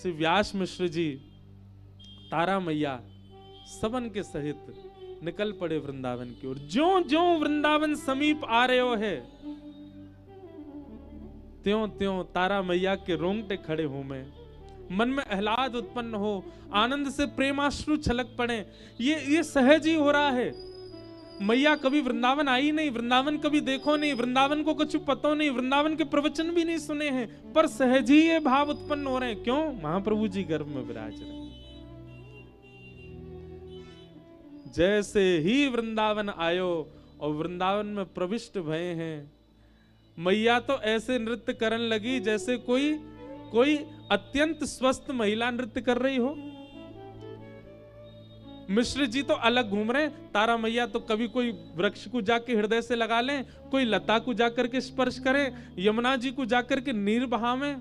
श्री व्यास मिश्र जी, तारा मैया सबन के सहित निकल पड़े वृंदावन की ओर। ज्यों ज्यों वृंदावन समीप आ रहे हो है, त्यों त्यों तारा मैया के रोंगटे खड़े हो में, मन में आह्लाद उत्पन्न हो, आनंद से प्रेमाश्रु छलक पड़े। ये सहज ही हो रहा है। मैया कभी वृंदावन आई नहीं, वृंदावन कभी देखो नहीं, वृंदावन को कुछ पता नहीं, वृंदावन के प्रवचन भी नहीं सुने हैं, पर सहज ही ये भाव उत्पन्न हो रहे हैं। क्यों? महाप्रभु जी गर्भ में विराज रहे। जैसे ही वृंदावन आयो और वृंदावन में प्रविष्ट भये हैं, मैया तो ऐसे नृत्य करने लगी जैसे कोई अत्यंत स्वस्थ महिला नृत्य कर रही हो। मिश्र जी तो अलग घूम रहे, तारा मैया तो कभी कोई वृक्ष को जाके हृदय से लगा लें, कोई लता को जाकर के स्पर्श करें, यमुना जी को जाकर के नीर बहावें,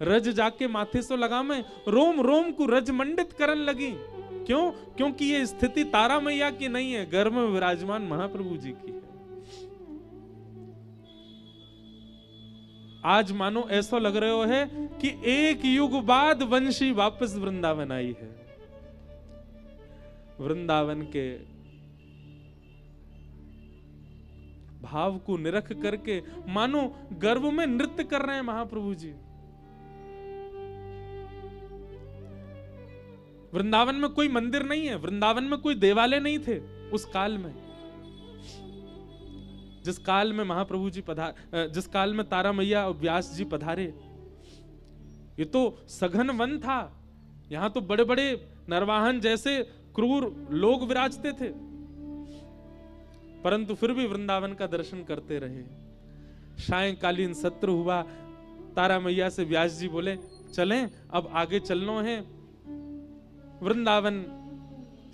रज जाके माथे से लगावें, रोम रोम को रज मंडित करने लगी। क्यों? क्योंकि ये स्थिति तारा मैया की नहीं है, गर्भ में विराजमान महाप्रभु जी की है। आज मानो ऐसा लग रहे हो है कि एक युग बाद वंशी वापस वृंदावन आई है। वृंदावन के भाव को निरख करके मानो गर्भ में नृत्य कर रहे हैं महाप्रभु जी। वृंदावन में कोई मंदिर नहीं है, वृंदावन में कोई देवालय नहीं थे उस काल में, जिस काल में महाप्रभु जी जिस काल में तारा मैया और व्यास जी पधारे। ये तो सघन वन था, यहां तो बड़े बड़े नरवाहन जैसे क्रूर लोग विराजते थे, परंतु फिर भी वृंदावन का दर्शन करते रहे। सायंकालीन सत्र हुआ, तारा मैया से व्यास जी बोले चलें, अब आगे चलना है। वृंदावन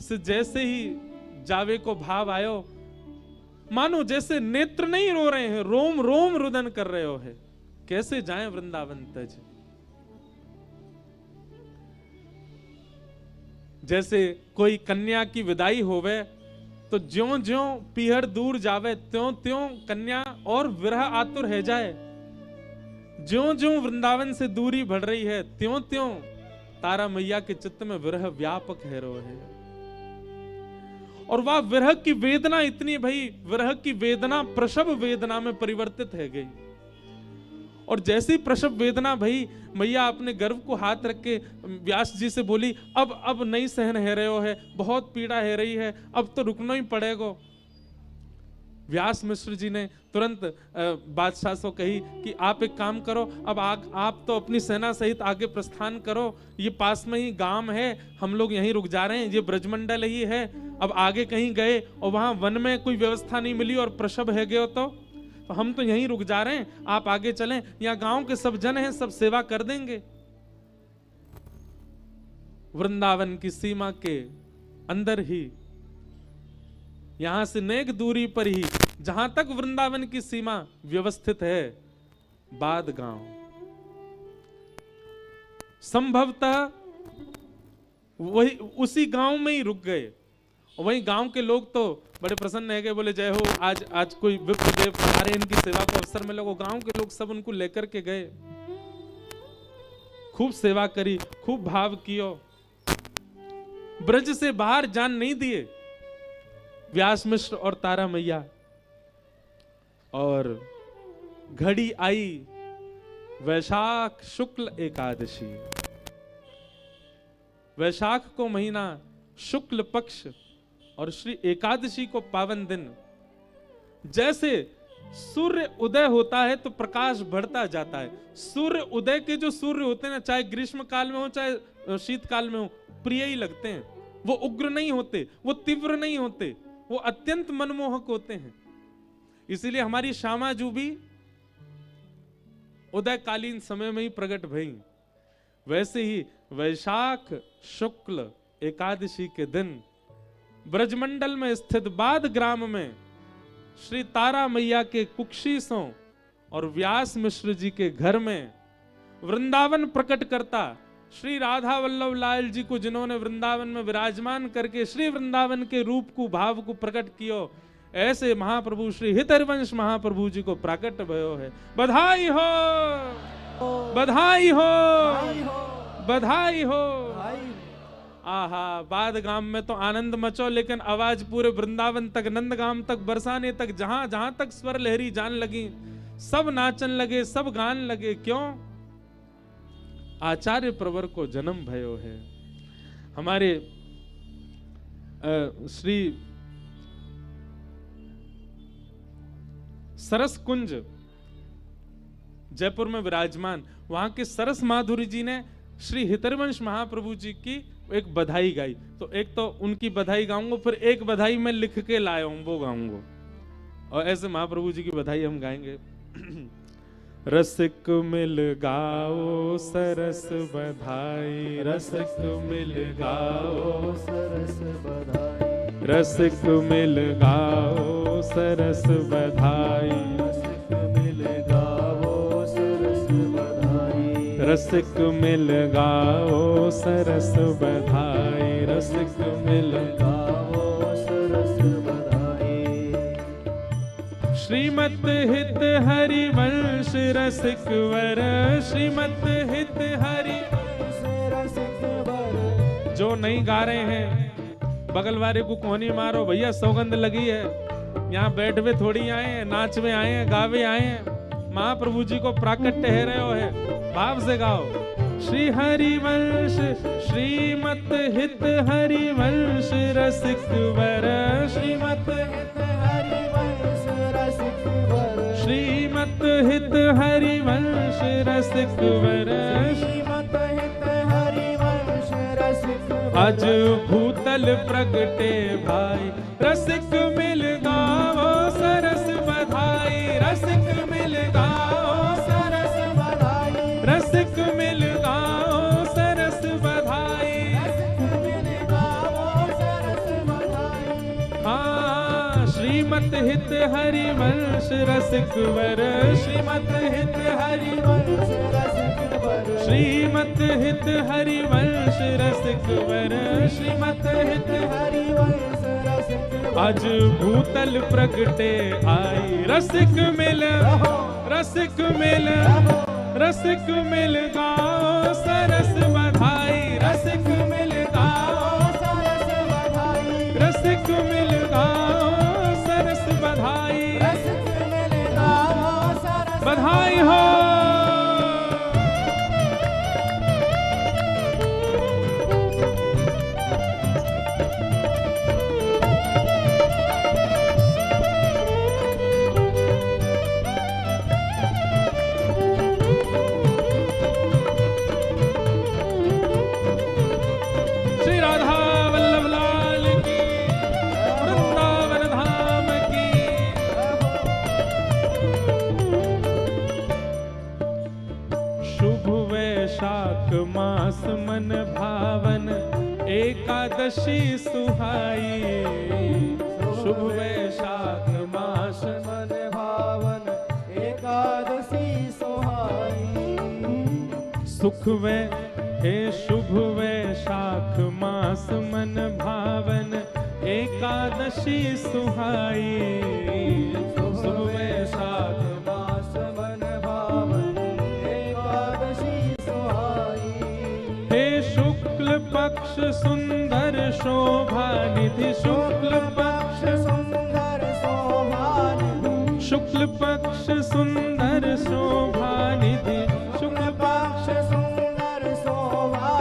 से जैसे ही जावे को भाव आयो, मानो जैसे नेत्र नहीं रो रहे हैं, रोम रोम रुदन कर रहे हो है। कैसे जाएं वृंदावन तज? जैसे कोई कन्या की विदाई होवे तो ज्यों ज्यों पीहर दूर जावे, त्यों त्यों कन्या और विरह आतुर है जाए। ज्यों ज्यों वृंदावन से दूरी बढ़ रही है, त्यों त्यों तारा मैया के चित्त में विरह व्यापक है रो है। और वह विरह की वेदना इतनी भई, विरह की वेदना प्रसव वेदना में परिवर्तित है गई। और जैसी प्रसव वेदना भई, मैया अपने गर्भ को हाथ रख के व्यास जी से बोली अब नहीं सहन है रहे हो है, बहुत पीड़ा है रही है, अब तो रुकना ही पड़ेगा। व्यास मिश्र जी ने तुरंत बादशाह से कही कि आप एक काम करो, अब आप तो अपनी सेना सहित आगे प्रस्थान करो, ये पास में ही गांव है, हम लोग यहीं रुक जा रहे हैं, ये ब्रजमंडल ही है। अब आगे कहीं गए और वहां वन में कोई व्यवस्था नहीं मिली और प्रसव है गए तो हम तो यहीं रुक जा रहे हैं, आप आगे चलें, यहाँ गांव के सब जन हैं, सब सेवा कर देंगे। वृंदावन की सीमा के अंदर ही, यहां से नेक दूरी पर ही, जहां तक वृंदावन की सीमा व्यवस्थित है, बाद गांव। संभवतः वही उसी गांव में ही रुक गए। वहीं गांव के लोग तो बड़े प्रसन्न है, बोले जय हो, आज कोई विप्र देव पधारे, इनकी सेवा को अवसर मिले। वो गांव के लोग सब उनको लेकर के गए, खूब सेवा करी, खूब भाव कियो। ब्रज से बाहर जान नहीं दिए व्यास मिश्र और तारा मैया। और घड़ी आई वैशाख शुक्ल एकादशी, वैशाख को महीना, शुक्ल पक्ष और श्री एकादशी को पावन दिन। जैसे सूर्य उदय होता है तो प्रकाश बढ़ता जाता है। सूर्य उदय के जो सूर्य होते हैं ना, चाहे ग्रीष्म काल में हो चाहे शीतकाल में हो, प्रिय ही लगते हैं। वो उग्र नहीं होते, वो तीव्र नहीं होते, वो अत्यंत मनमोहक होते हैं। इसीलिए हमारी श्यामा जू भी उदयकालीन समय में ही प्रकट भई। वैसे ही वैशाख शुक्ल एकादशी के दिन ब्रजमंडल में स्थित बाद ग्राम में श्री तारा मैया के कुक्षीसों और व्यास मिश्र जी के घर में वृंदावन प्रकट करता श्री राधा वल्लभ लाल जी को, जिन्होंने वृंदावन में विराजमान करके श्री वृंदावन के रूप को, भाव को प्रकट कियो, ऐसे महाप्रभु श्री हितहरिवंश महाप्रभु जी को प्रकट भयो है। बधाई हो, बधाई हो। बधाई हो। आहा, बाद गांव में तो आनंद मचो, लेकिन आवाज पूरे वृंदावन तक, नंदगाम तक, बरसाने तक, जहां जहां तक स्वर लहरी जान लगी, सब नाचन लगे, सब गान लगे। क्यों? आचार्य प्रवर को जन्म भयो है। हमारे श्री सरस कुंज जयपुर में विराजमान, वहां के सरस माधुरी जी ने श्री हितरवंश महाप्रभु जी की एक बधाई गाई। तो एक तो उनकी बधाई गाऊंगा, फिर एक बधाई मैं लिख के लाया हूं वो गाऊंगा, और ऐसे महाप्रभु जी की बधाई हम गाएंगे। रसिक मिल गाओ सरस बधाई, रसिक मिल गाओ सरस बधाई, रसिक मिल गाओ सरस बधाई, रसिक मिल गाओ सरस बधाई, रसिक मिल गाओ सरस बधाई, रसिक मिल गाओ सरस बधाई। श्रीमत हित हरि वंश रसिक वर, श्रीमत हित हरि वंश रसिक वर। जो नहीं गा रहे हैं बगल वाले को कोनी मारो, भैया सौगंध लगी है, यहाँ बैठवे थोड़ी आए हैं, नाचवे आए हैं, गावे आए हैं, महाप्रभु जी को प्राकट्य है रहे हो है, भाव से गाओ। श्री हरि वंश श्रीमत हित हरि वंश रसिक वर, श्रीमत हित हरि वंश रसिक वर, श्रीमत हित हरि वंश रसिक वर, श्रीमत हित हरि वंश रसिक वर। आज भूतल प्रगटे भाई, रसिक मिल गाओ सरस बधाई, रसिक मिल गाओ सरस बधाई, रसिक मिल गाओ सरस बधाई, रसिक मिल गाओ सरस बधाई। हाँ, श्रीमत हित हरि वंश रसिक वर, श्रीमत हित हरि वंश रसिक वर, श्रीमत हित हरि वंश रसिक वर, श्रीमत हित हरि वंश रसिक वर। आज भूतल प्रगटे आई, रसिक मिल रसिक मिल रसिक मिल गाओ सरस बधाई, रसिक मिल गाओ सरस बधाई, रसिक मिल गाओ सरस बधाई, रसिक मिल गाओ सरस बधाई हो। मास मन भावन एकादशी सुहाई, शुभ वैशाख मास मन भावन एकादशी सुहाई। सुख वे हे शुभ वैशाख मास मन भावन एकादशी सुहाई, शुभ वैशाख मास मन भावन एकादशी सुहाई। हे शुक्ल पक्ष सुंदर शोभा निधि, शुक्ल पक्ष सुंदर शोभा निधि, शुक्ल पक्ष सुंदर शोभा निधि, शुक्ल पक्ष सुंदर शोभा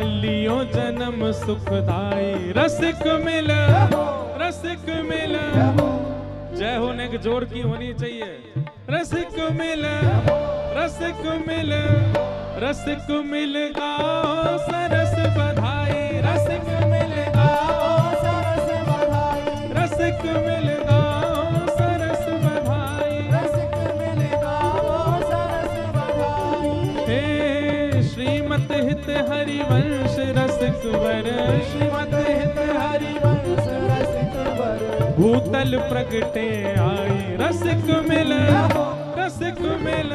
लियो जन्म सुखदाई। रसिक मिल रसिक मिल, जय होने के जोर की होनी चाहिए। रसिक मिल रसिक मिल, रसिक मिल गाओ सरस बधाई, रसिक मिल गाओ सरस बधाई, रसिक मिल गाओ सरस बधाई, रसिक मिल गाओ सरस बधाई। हे श्रीमत हित हरि वंश रसिक वर, श्रीमत हित हरि वंश रसिक वर। भूतल प्रगटे आई, रसिक मिल रसिक मिल,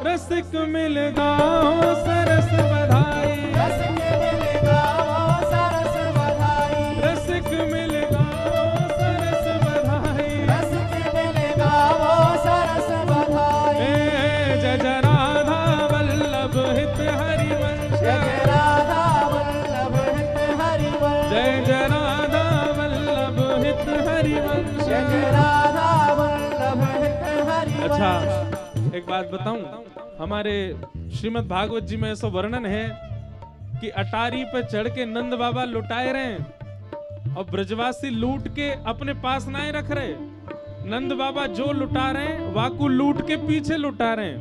रसिक मिल गाओ सरस बधाई, रसिक मिल गाओ सरस बधाई, रसिक मिल गाओ सरस बधाई, रसिक मिल गाओ सरस बधाई। जय जय राधा वल्लभ हित हरि वंश। अच्छा, एक बात बताऊं, हमारे श्रीमद् भागवत जी में ऐसा वर्णन है कि अटारी पे चढ़ के नंद बाबा लुटाए रहे और ब्रजवासी लूट के अपने पास ना रख रहे। नंद बाबा जो लुटा रहे हैं वाकू लूट के पीछे लुटा रहे हैं।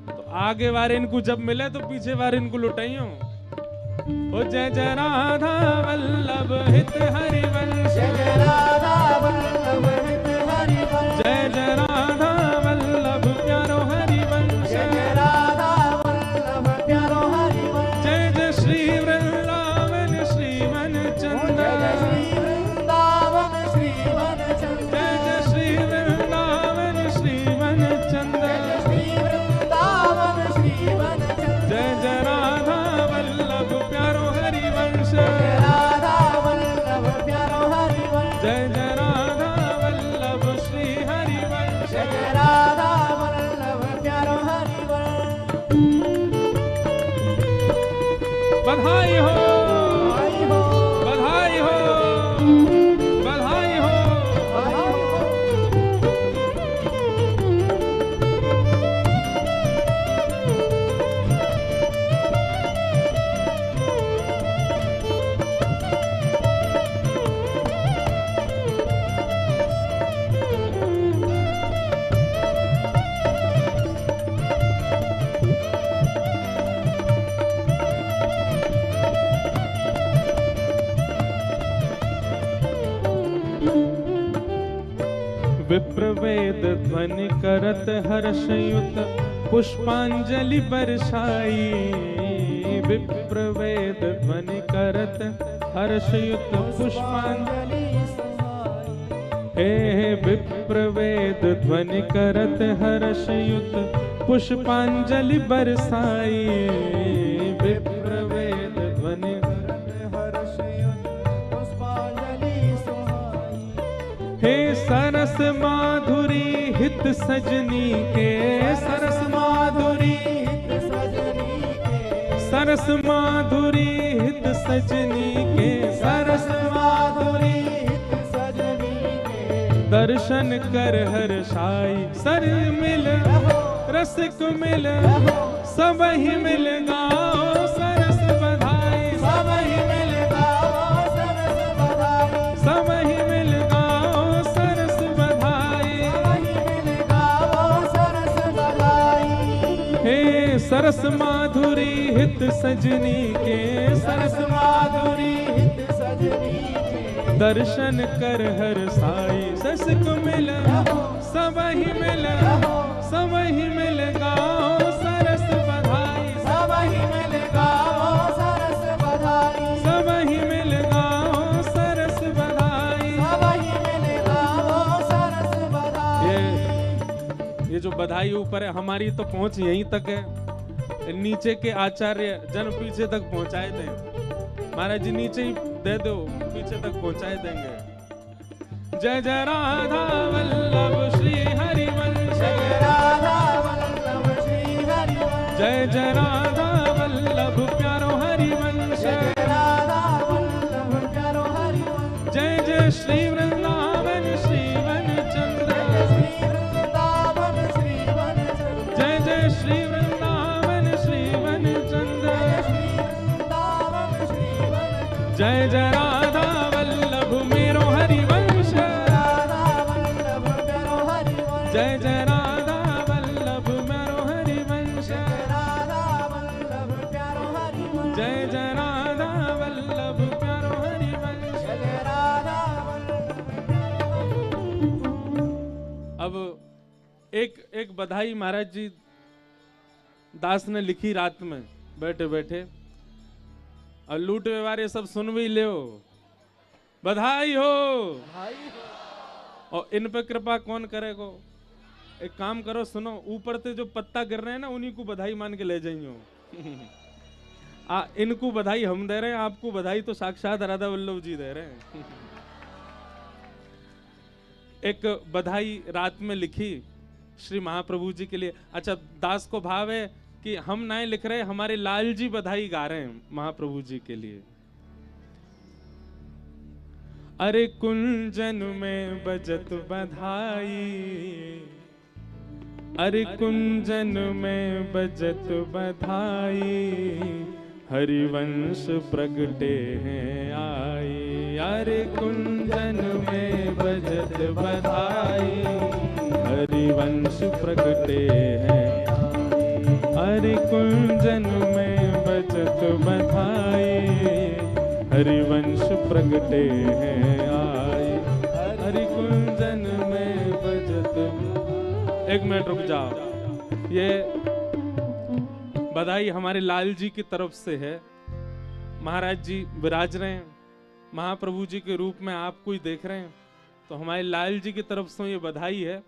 तो आगे वारे इनको जब मिले तो पीछे वारे इनको लुटाइयो। ओ जय जय राधा वल्लभ हित हरिवंश, जय राधा वल्लभ हित हरिवंश, जय जय राधा वल्लभ प्यारो हरिवंश, जय राधा वल्लभ प्यारो हरिवंश, जय जय श्री वृंदावन श्रीवन चंद्र, जय श्री वृंदावन श्रीवन चंद्र, जय जय श्री वृंदावन श्रीवन चंद्र, जय श्री वृंदावन श्रीवन चंद्र, जय जय राधा वल्लभ प्यारो हरिवंश, जय राधा वल्लभ प्यारो हरिवंश, जय जय राधा वल्लभ श्री हरिवंश, जय राधा वल्लभ प्यारो हरिवंश। बधाई हो, बधाई हो, बधाई हो, बधाई हो। विप्रवेद ध्वनि करत हर्षयुत पुष्पांजलि बरसाई, विप्रवेद ध्वनि करत हर्षयुत पुष्पांजलि, हे विप्रवेद ध्वनि करत हर्षयुत पुष्पांजलि बरसाई, विप्रवेद ध्वनि हे सरस माधुरी हित सजनी के, सरस माधुरी हित सजनी के, सरस माधुरी हित सजनी के, सरस माधुरी हित सजनी के, दर्शन कर हर्षाई सर मिल रसिक मिल सब ही मिल गाओ सरस बधाई, सब ही मिल गाओ सरस बधाई, सब ही मिल गाओ सरस बधाई, सब ही मिल गाओ सरस बधाई। हे सरस माधुरी हित सजनी के, सरस माधुरी हित सजनी के, दर्शन कर हर्षाई ससिक मिल सब ही मिल, सब ही मिल गाओ सरस बधाई, सब ही मिल गाओ सरस बधाई, सब ही मिल गाओ सरस बधाई, सब ही मिल गाओ सरस बधाई। ये जो बधाई ऊपर है हमारी तो पहुंच यहीं तक है, नीचे के आचार्य जन पीछे तक पहुंचाए थे। महाराज जी नीचे ही दे दो, पीछे तक पहुंचाए देंगे। जय जय राधा वल्लभ श्री हरिवंश, जय राधा वल्लभ श्री हरिवंश, जय जय राधा वल्लभ प्यारो हरिवंश, जय राधा वल्लभ प्यारो हरिवंश, जय जय श्री वृंदावन श्रीवन चंद्र, जय श्री वृंदावन श्रीवन चंद्र, जय जय श्री वृंदावन श्रीवन चंद्र, जय श्री वृंदावन श्रीवन, जय जय राधा वल्लभ मेरो हरिवंश, जय जय राधा वल्लभ मेरो हरिवंश, जय जय राधा वल्लभ प्यारो हरिवंश। अब एक बधाई महाराज जी दास ने लिखी रात में बैठे बैठे, और लूट व्यवहार सब सुन भी ले, बधाई हो। और इन पे कृपा कौन करेगो? एक काम करो, सुनो, ऊपर से जो पत्ता गिर रहे हैं ना उन्हीं को बधाई मान के ले जाइयो। इनको बधाई हम दे रहे हैं, आपको बधाई तो साक्षात राधा वल्लभ जी दे रहे हैं। एक बधाई रात में लिखी श्री महाप्रभु जी के लिए। अच्छा, दास को भाव है कि हम नहीं लिख रहे, हमारे लाल जी बधाई गा रहे हैं महाप्रभु जी के लिए। अरे कुंजन में बजत बधाई, अरे कुंजन में बजत बधाई, हरिवंश प्रगटे हैं आई। अरे कुंजन में बजत बधाई, हरिवंश प्रगटे हैं आई। अरे कुंजन में बजत बधाई, हरिवंश प्रगटे हैं आई। हरि कुंजन में बजत। एक मिनट रुक जाओ। ये बधाई हमारे लाल जी की तरफ से है। महाराज जी विराज रहे हैं, महाप्रभु जी के रूप में आपको ही देख रहे हैं, तो हमारे लाल जी की तरफ से ये बधाई है।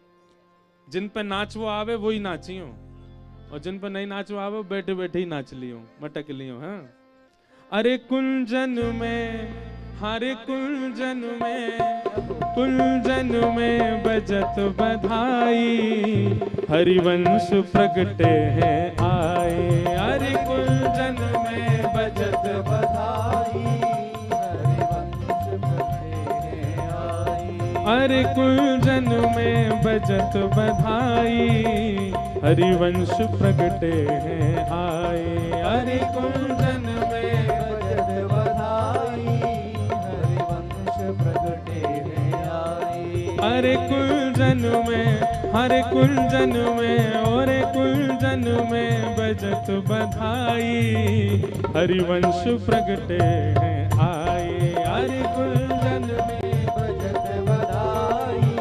जिन पे नाचवो आवे वो ही नाचियो, और जिन पे नहीं नाचवो आवे बैठे बैठे ही नाच लियो, मटक लियो। हाँ, अरे कुंजन में, हरे कुंजन में बजत बधाई, हरिवंश प्रगटे हैं आए। अरे कुंजन में बजत बधाई, हरिवंश प्रगटे हैं आए। अरे कुंजन में बजत बधाई, हरिवंश प्रगटे हैं आए। अरे कुंजन में बजत बधाई, हरिवंश प्रगटे हैं आए। अरे कुंजन में, हरे कुंजन में, और कुंजन में बजत बधाई, हरिवंश प्रगटे हैं आए। अरे कुंजन में बजत बधाई,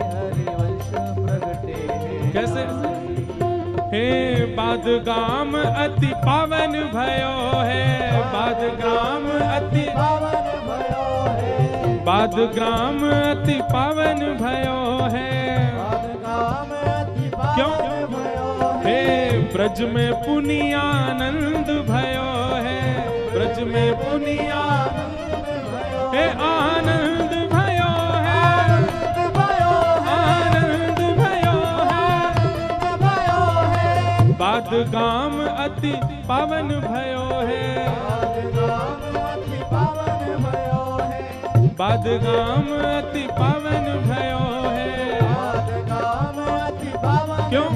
हरिवंश प्रगटे हैं। कैसे? हे बादगाम अति पावन भयो है, बादग्राम अति पावन भयो है, बादग्राम अति पावन भयो है, बादग्राम अति पावन भयो है। हे ब्रज में पुनियानंद भयो है, ब्रज में पुनियानंद भयो है, आनंद भयो है, आनंद भयो है। बादगाम अति पावन भयो है, बादगाम अति पावन भयो है, क्यों?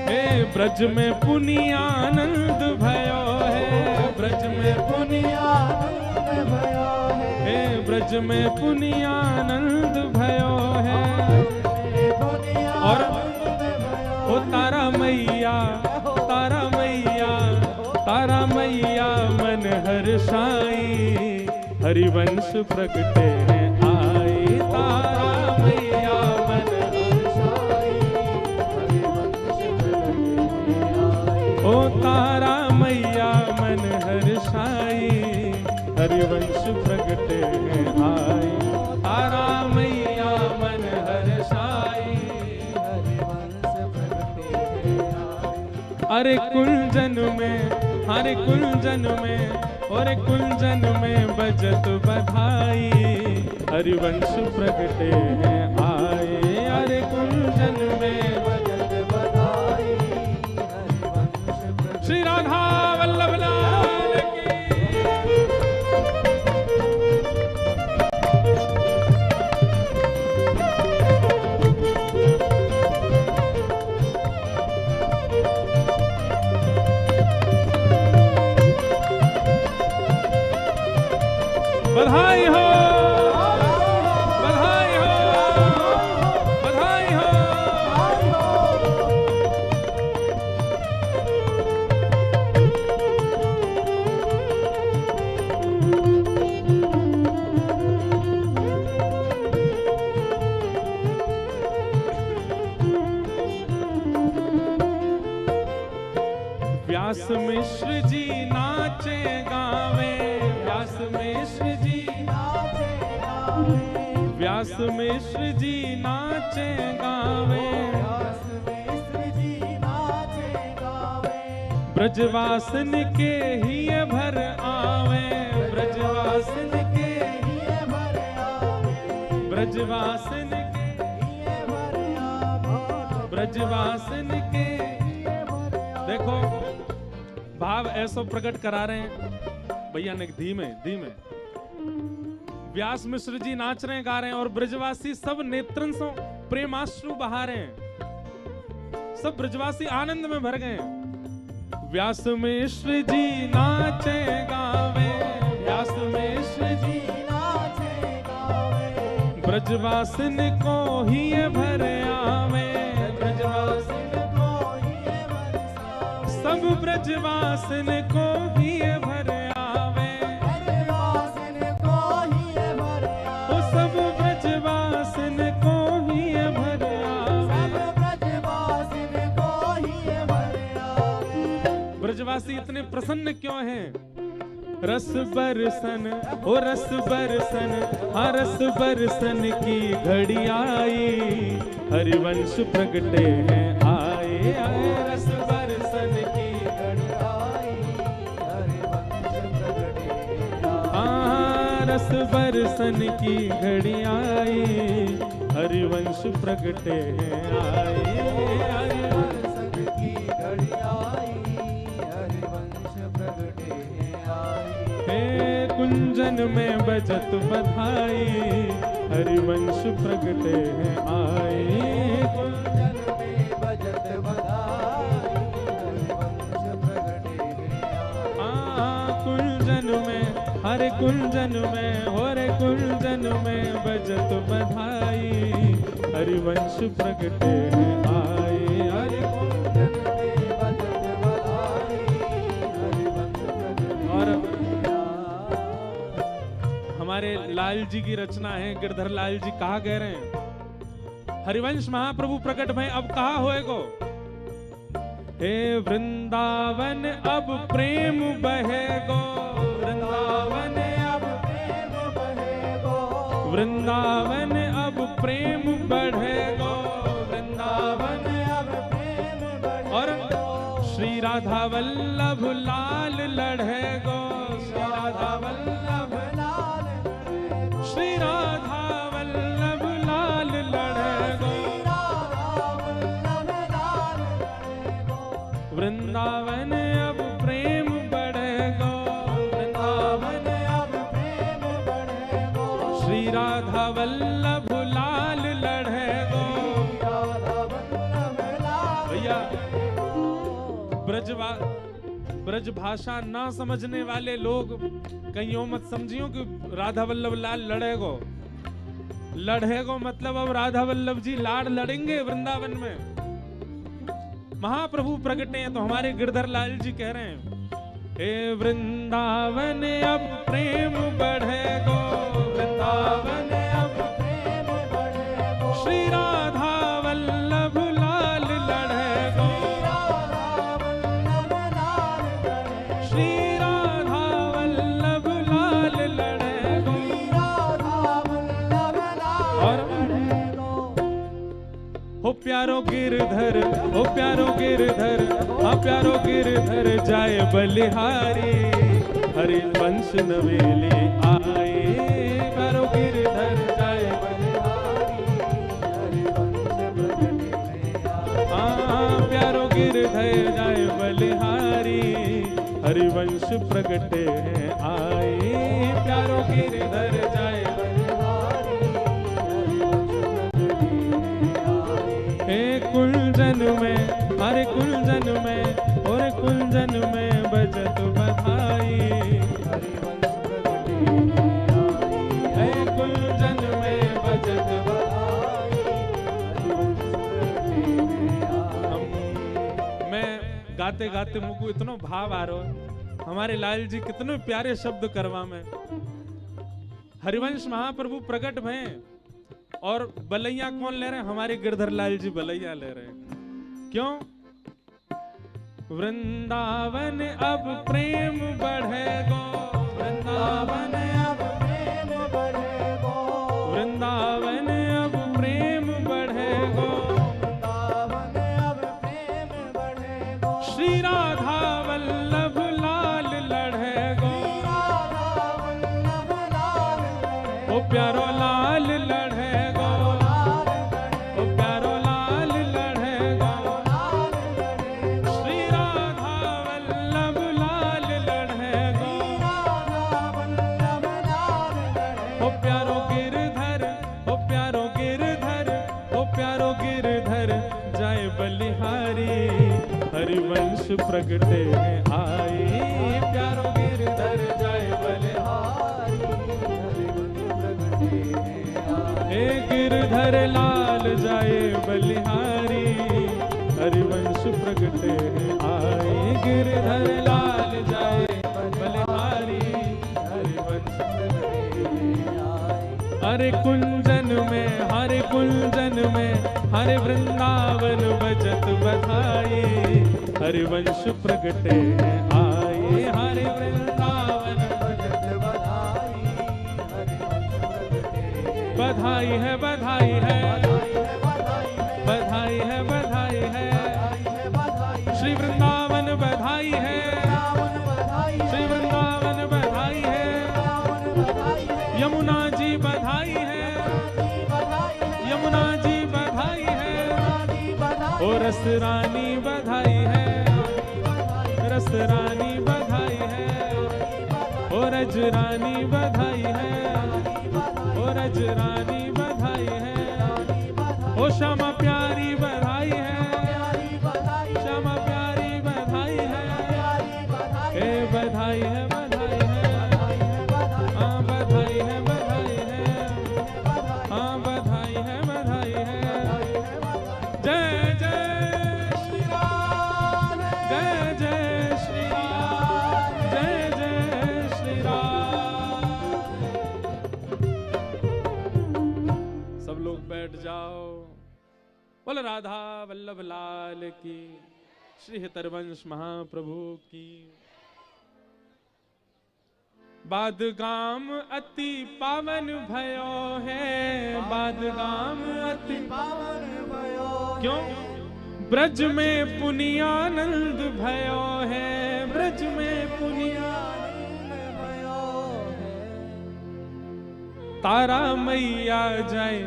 हे ब्रज में पुनियानंद भयो है, ब्रज में पुनियानंद भयो है, हे ब्रज में पुनियानंद भयो है। और ओ तारा मैया, तारा मैया, तारा मैया मन हर्षाई, हरिवंश प्रगटे हैं आई। तारा मैया मन हर्षाई, हरिवंश प्रगटे हैं आई। ओ तारा मैया मन हर्षाई, हरिवंश प्रगटे हैं आई। तारा मैया मन हर्षाई, हरिवंश प्रगटे हैं आई। अरे कुंजन में, हरे कुंजन में, और कुंजन में बजत बधाई, हरिवंश प्रगटे हैं आए। अरे कुंजन में बजत बधाई, हरिवंश प्रगटे। श्री राधा वल्लभ लाल की। बधाई हो, बधाई हो, बधाई हो। व्यास मिश्र जी नाचे गावे, व्यास मिश्र जी नाचे गावे, व्यास मिश्र जी नाचे गावे, व्यास मिश्र जी नाचे गावे। ब्रजवासन के हिय भर आवे, ब्रजवासन के हिय भर आवे, ब्रजवासन के हिय भर आवे, ब्रजवासन के। देखो भाव ऐसा प्रकट करा रहे हैं भैया ने, धीमे धीमे। व्यास मिश्र जी नाच रहे हैं, गा रहे हैं, और ब्रजवासी सब नेत्रन से प्रेमाश्रु बहा रहे हैं। सब ब्रजवासी आनंद में भर गए हैं। व्यास मिश्र जी नाचे गावे, व्यास मिश्र जी नाचे गावे, ब्रजवासिन को ही ये भर आवे, ब्रजवासिन को ही ये भर आवे, सब ब्रजवासिन को ही ये भर आवे, ब्रजवासिन को ही ये भर आवे, ओ सब ब्रजवासिन को ही ये भर आवे, सब ब्रजवासिन को ही ये भर आवे। ब्रजवासी इतने प्रसन्न क्यों हैं? रस बरसन, ओ रस बरसन, हाँ रस बरसन की घड़ी आई, हरिवंश प्रगटे हैं आए, आए रस बरसन की घड़ी आई, हरिवंश प्रगटे आए, हाँ रस बरसन की घड़ी आई, हरिवंश प्रगटे हैं आए, हरिवंश की घड़ी आई, हरिवंश प्रगटे कुंजन में बजत बधाई, हरिवंश प्रगटे हैं आए, कुंजन में बजत बधाई, हरिवंश प्रगटे हैं आए, कुंजन में, हरे कुंजन में, होरे कुंजन में बजत बधाई, हरिवंश प्रगटे हैं आए, हरे कुंजन में बजत बधाई, हरिवंश प्रगटे। और हमारे लाल जी की रचना है, गिरधर लाल जी कहा कह रहे हैं, हरिवंश महाप्रभु प्रकट भय अब कहा होएगो, हे वृंदावन अब प्रेम बहेगो, वृंदावन अब प्रेम बहेगो, वृंदावन अब प्रेम बढ़ेगो, वृंदावन अब प्रेम बढ़ेगो, और श्री राधा वल्लभ लाल लढ़ेगो, श्री राधा वल्लभ लाल, श्री राधा वल्लभ लाल लढ़ेगो, वृंदावन अब प्रेम बढ़ेगो, वृंदावन अब प्रेम बढ़ेगो, श्री राधा वल्लभ लाल लढ़ेगो। भैया ब्रज भाषा ना समझने वाले लोग कहीं मत समझियो कि राधा वल्लभ लाल लड़ेगो, लड़ेगो मतलब अब राधा वल्लभ जी लाड़ लड़ेंगे वृंदावन में। महाप्रभु प्रगटे हैं तो हमारे गिरधर लाल जी कह रहे हैं, हे वृंदावन अब प्रेम बढ़ेगो, वृंदावन अब प्रेम बढ़ेगो, श्री राधा वल्लभ लाल लड़ेगो, श्री राधा वल्लभ लाल लड़ेगो, और हो प्यारो गिरधर, हो प्यारो गिरधर, हाँ प्यारो गिरधर जाए बलिहारी, हरिवंश नवेली आए, प्यारो गिरधर जाए बलिहारी, हरिवंश प्रगटे आए, हाँ प्यारो गिरधर जाए बलिहारी, हरिवंश प्रगटे आए, प्यारो गिरधर जाए कुंजन में, हरे कुंजन में, और कुंजन में बजत बधाई, हरिवंश प्रगटे आए, कुंजन में बजत बधाई, हरिवंश प्रगटे। मैं गाते गाते मुझको इतना भाव आ रहा है, हमारे लाल जी कितने प्यारे शब्द करवा में, हरिवंश महाप्रभु प्रकट भय, और बलैया कौन ले रहे हैं? हमारे गिरधर लाल जी बलैया ले रहे हैं। क्यों? वृंदावन अब प्रेम बढ़ेगो, वृंदावन अब प्रेम बढ़ेगो, वृंदावन अब प्रेम बढ़ेगो, वृंदावन अब प्रेम बढ़ेगो, श्री राधा वल्लभ लाल लढ़ेगो, ओ प्यारो लाल लढ़ेगो, ओ प्यारो लाल लढ़ेगो, श्री राधा वल्लभ लाल लढ़ेगो, ओ प्रगटे हैं आए, प्यारो गिरधर जाए बलिहारी, हे गिरधर लाल जाए बलिहारी, हरिवंश प्रगटे हैं आए, गिरधर लाल जाए बलिहारी, हरिवंश प्रगटे हैं आए। हरे कुंजन में हरे कुंजन में हरे वृंदावन बजत बधाई, हरिवंश प्रगटे हैं आए, हरे वृंदावन बजत बधाई, हरिवंश प्रगटे हैं। बधाई है बधाई है बधाई है बधाई है, श्री वृंदावन बधाई है, श्री वृंदावन बधाई है, यमुना जी बधाई है, यमुना जी बधाई है, ओ रस रानी बधाई है, रस रानी बधाई है, ओ रज रानी बधाई है, ओ रज रानी बधाई है, ओ श्यामा प्यारी बधाई है, श्यामा प्यारी बधाई है, ए बधाई है बधाई है, हाँ बधाई है बधाई है, हाँ बधाई है बधाई है। जय जय श्री राम, जय जय श्री राम, जय जय श्री राम। सब लोग बैठ जाओ। बोल राधा वल्लभ लाल की, श्री हितरवंश महाप्रभु की। बादगाम अति पावन भयो है, बादगाम अति पावन भयो, क्यों? ब्रज में पुनियानंद भयो है, ब्रज में पुनियानंद भयो है। तारा मैया जाए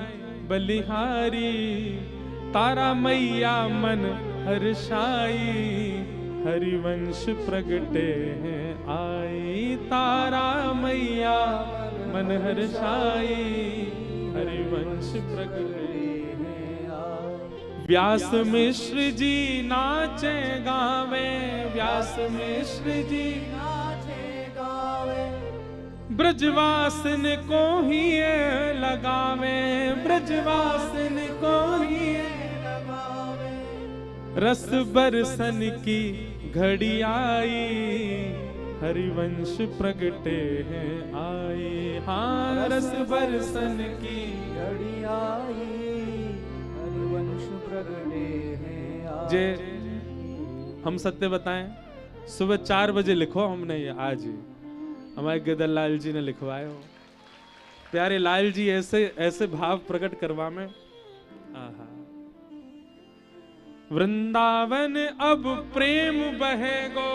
बलिहारी, तारा मैया मन हर्षाई, हरिवंश प्रगटे हैं आई, तारा मैया मन हर्षाई, हरिवंश प्रगटे हैं आई। व्यास मिश्र जी नाचे गावे, व्यास मिश्र जी नाचे गावे, ब्रजवासन को ही लगावे, ब्रजवासन को ही लगावे। रस बरसन की घड़ी आई, हरिवंश प्रगटे हैं आए, हाँ रस बरसन की घड़ी आई, हरिवंश प्रगटे हैं आए। जे हम सत्य बताएं, सुबह 4 बजे लिखो, हमने ये आज ही हमारे गिदर लाल जी ने लिखवाए हो। प्यारे लाल जी ऐसे ऐसे भाव प्रकट करवा में। आहा। वृंदावन अब प्रेम बहेगो,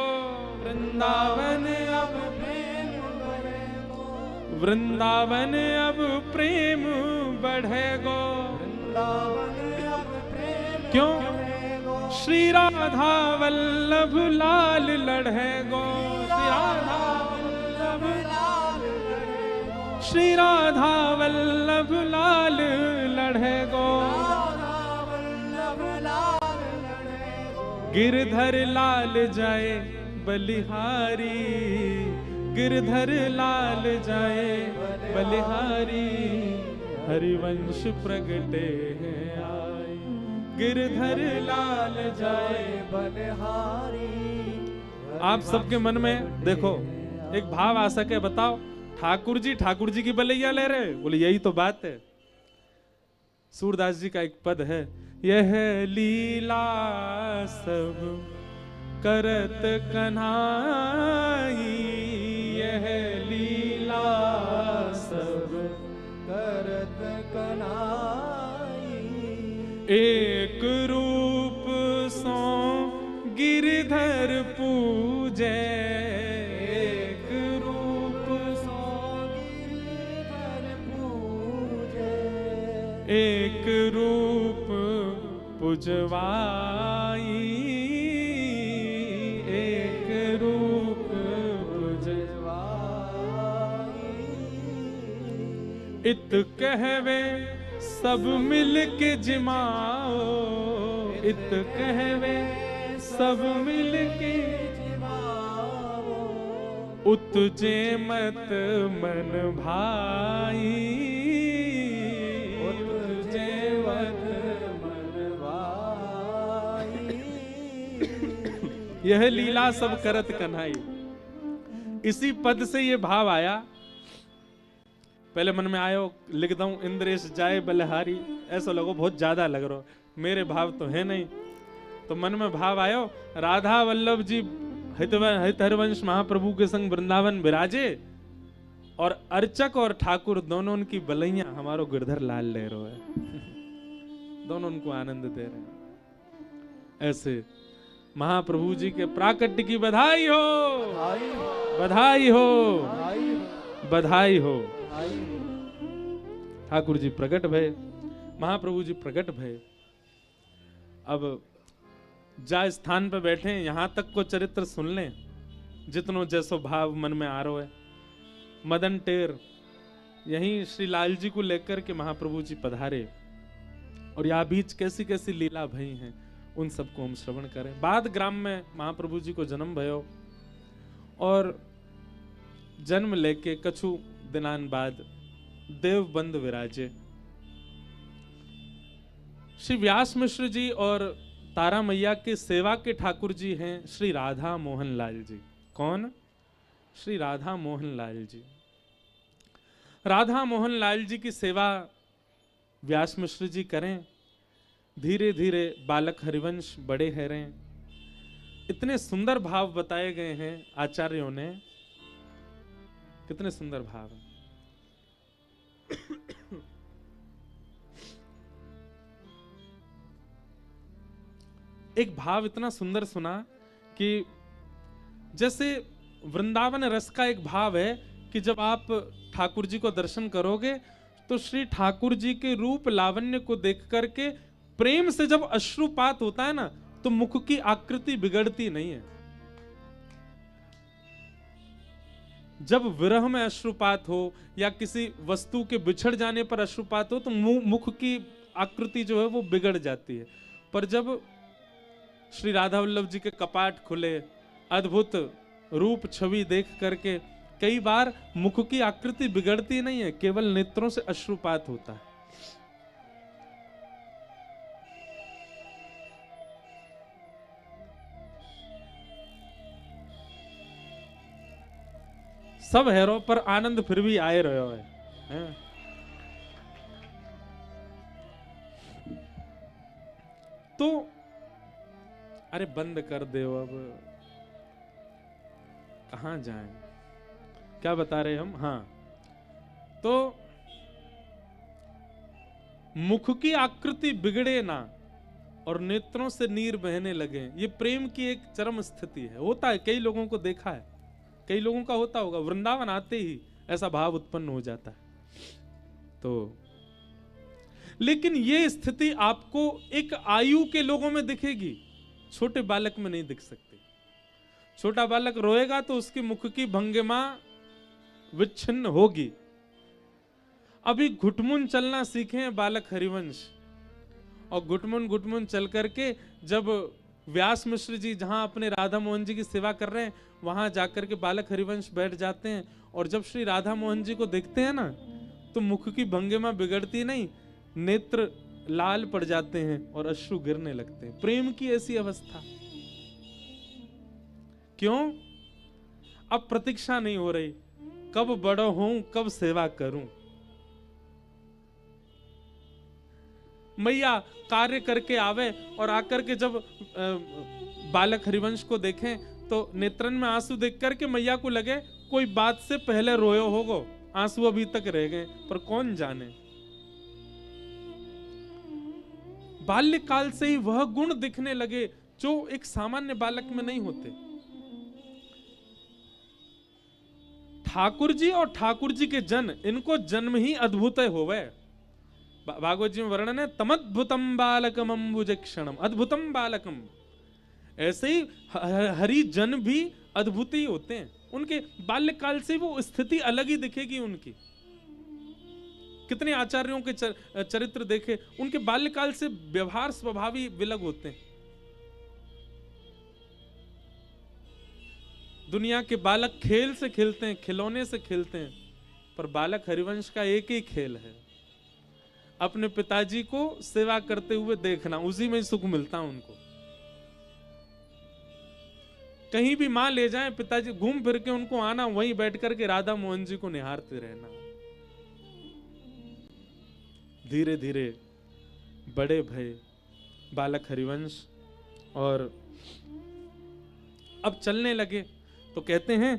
वृंदावन अब प्रेम बहेगो, वृंदावन अब प्रेम बढ़ेगो, वृंदावन अब प्रेम क्यों? श्री राधा वल्लभ लाल लढ़ेगो, श्री राधा वल्लभ लाल लढ़ेगो, श्री राधा वल्लभ लाल लढ़ेगो, गिरधर लाल जाए बलिहारी, गिरधर लाल जाए बलिहारी, हरिवंश प्रगटे हैं आए, गिरधर लाल जाए बलिहारी। आप सबके मन में देखो एक भाव आ सके, बताओ। ठाकुर जी की बलैया ले रहे, बोले यही तो बात है। सूरदास जी का एक पद है, यह लीला सब करत कन्हाई, यह लीला सब करत कन्हाई, एक रूप सो गिरधर पूजे, एक रूप सो गिरधर पूजे, एक रूप पुजवाई, एक रूप पुजवाई। इत कहवे सब मिल के जिमाओ, इत कहवे सब मिलके उतजे मत मन भाई, उतजे मत मन भाई। यह लीला सब करत कन्हाई। इसी पद से ये भाव आया। पहले मन में आयो लिख दूं इंद्रेश जाए बलहारी, ऐसा लोगो बहुत ज्यादा लग रहा, मेरे भाव तो है नहीं। तो मन में भाव आयो राधा वल्लभ जी हरिवंश महाप्रभु के संग वृंदावन विराजे, और अर्चक और ठाकुर दोनों उनकी बलैया हमारो गिरधर लाल ले रहे हैं, दोनों उनको आनंद दे रहे हैं। ऐसे महाप्रभु जी के प्राकट्य की बधाई हो, बधाई हो, बधाई हो। ठाकुर जी प्रकट भय, महाप्रभु जी प्रकट भय। अब जा स्थान पे बैठे यहां तक को चरित्र सुन लें, जितनो जैसो भाव मन में आ रहा है। मदन टेर यहीं श्री लाल जी को लेकर के महाप्रभु जी पधारे, और यहाँ बीच कैसी कैसी लीला भई हैं उन सबको हम श्रवण करें। बाद ग्राम में महाप्रभु जी को जन्म भयो, और जन्म लेके कछु दिनान बाद देवबंद विराजे। श्री व्यास मिश्र जी और तारा मैया के सेवा के ठाकुर जी हैं श्री राधा मोहन लाल जी। कौन? श्री राधा मोहन लाल जी। राधा मोहन लाल जी की सेवा व्यास मिश्र जी करें। धीरे धीरे बालक हरिवंश बड़े हैं रहे। इतने सुंदर भाव बताए गए हैं आचार्यों ने, कितने सुंदर भाव हैं। एक भाव इतना सुंदर सुना कि जैसे वृंदावन रस का एक भाव है कि जब आप ठाकुर जी को दर्शन करोगे तो श्री ठाकुर जी के रूप लावण्य को देख करके प्रेम से जब अश्रुपात होता है ना, तो मुख की आकृति बिगड़ती नहीं है। जब विरह में अश्रुपात हो या किसी वस्तु के बिछड़ जाने पर अश्रुपात हो तो मुख की आकृति जो है वो बिगड़ जाती है। पर जब श्री राधा वल्लभ जी के कपाट खुले, अद्भुत रूप छवि देख करके कई बार मुख की आकृति बिगड़ती नहीं है, केवल नेत्रों से अश्रुपात होता है। सब हैरो पर आनंद फिर भी आए रहो है। तो अरे बंद कर दे अब, कहां जाएं? क्या बता रहे हम? हाँ, तो मुख की आकृति बिगड़े ना और नेत्रों से नीर बहने लगे, ये प्रेम की एक चरम स्थिति है। होता है, कई लोगों को देखा है, कई लोगों का होता होगा, वृंदावन आते ही ऐसा भाव उत्पन्न हो जाता है। तो लेकिन ये स्थिति आपको एक आयु के लोगों में दिखेगी, छोटे बालक में नहीं दिख सकती। छोटा बालक रोएगा तो उसकी मुख की भंगिमा विच्छिन्न होगी। अभी घुटमुन चलना सीखे बालक हरिवंश, और घुटमुन चल करके जब व्यास मिश्र जी जहां अपने राधा मोहन जी की सेवा कर रहे हैं वहां जाकर के बालक हरिवंश बैठ जाते हैं, और जब श्री राधा मोहन जी को देखते हैं ना तो मुख की भंगिमा बिगड़ती नहीं, नेत्र लाल पड़ जाते हैं और अश्रु गिरने लगते हैं। प्रेम की ऐसी अवस्था। क्यों? अब प्रतीक्षा नहीं हो रही, कब बड़ो हूं, कब सेवा करूं। मैया कार्य करके आवे और आकर के जब बालक हरिवंश को देखें तो नेत्रन में आंसू देख करके मैया को लगे कोई बात से पहले रोयो होगो, आंसू अभी तक रह गए, पर कौन जाने। बाल्यकाल से ही वह गुण दिखने लगे जो एक सामान्य बालक में नहीं होते। ठाकुर जी और ठाकुर जी के जन, इनको जन्म ही अद्भुत होवे। भागवत जी में वर्णन है, तमद्भुतम बालकम अम्बुजक्षणम, अद्भुतम बालकम। ऐसे ही हरि जन भी अद्भुत ही होते हैं। उनके बाल्यकाल से वो स्थिति अलग ही दिखेगी उनकी। कितने आचार्यों के चरित्र देखे, उनके बाल्यकाल से व्यवहार स्वभावी विलग होते हैं। दुनिया के बालक खेल से खेलते हैं, खिलौने से खेलते हैं, पर बालक हरिवंश का एक ही खेल है, अपने पिताजी को सेवा करते हुए देखना, उसी में सुख मिलता उनको। कहीं भी मां ले जाए, पिताजी घूम फिर के उनको आना, वहीं बैठ करके राधा मोहन जी को निहारते रहना। धीरे धीरे बड़े भय बालक हरिवंश और अब चलने लगे। तो कहते हैं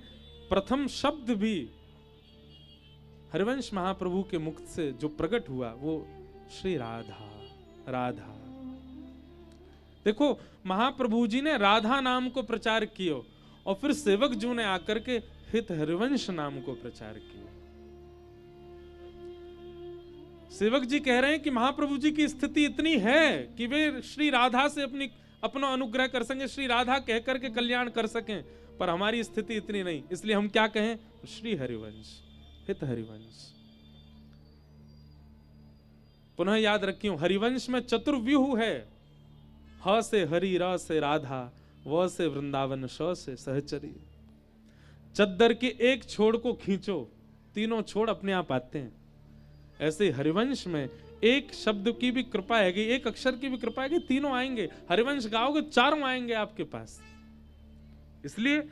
प्रथम शब्द भी हरिवंश महाप्रभु के मुख से जो प्रकट हुआ वो श्री राधा राधा। देखो महाप्रभु जी ने राधा नाम को प्रचार किया और फिर सेवक जू ने आकर के हित हरिवंश नाम को प्रचार किया। सेवक जी कह रहे हैं कि महाप्रभु जी की स्थिति इतनी है कि वे श्री राधा से अपना अनुग्रह कर सकें, श्री राधा कह करके कल्याण कर सकें, पर हमारी स्थिति इतनी नहीं, इसलिए हम क्या कहें, श्री हरिवंश, हित हरिवंश। पुनः याद रखियो, हरिवंश में चतुर्व्यूह है, ह से हरि, र से राधा, व से वृंदावन, श से सहचरी। चद्दर के एक छोड़ को खींचो, तीनों छोड़ अपने आप आते हैं। ऐसे हरिवंश में एक शब्द की भी कृपा है, एक अक्षर की भी कृपा है, तीनों आएंगे। हरिवंश गाओगे चारों आएंगे आपके पास। इसलिए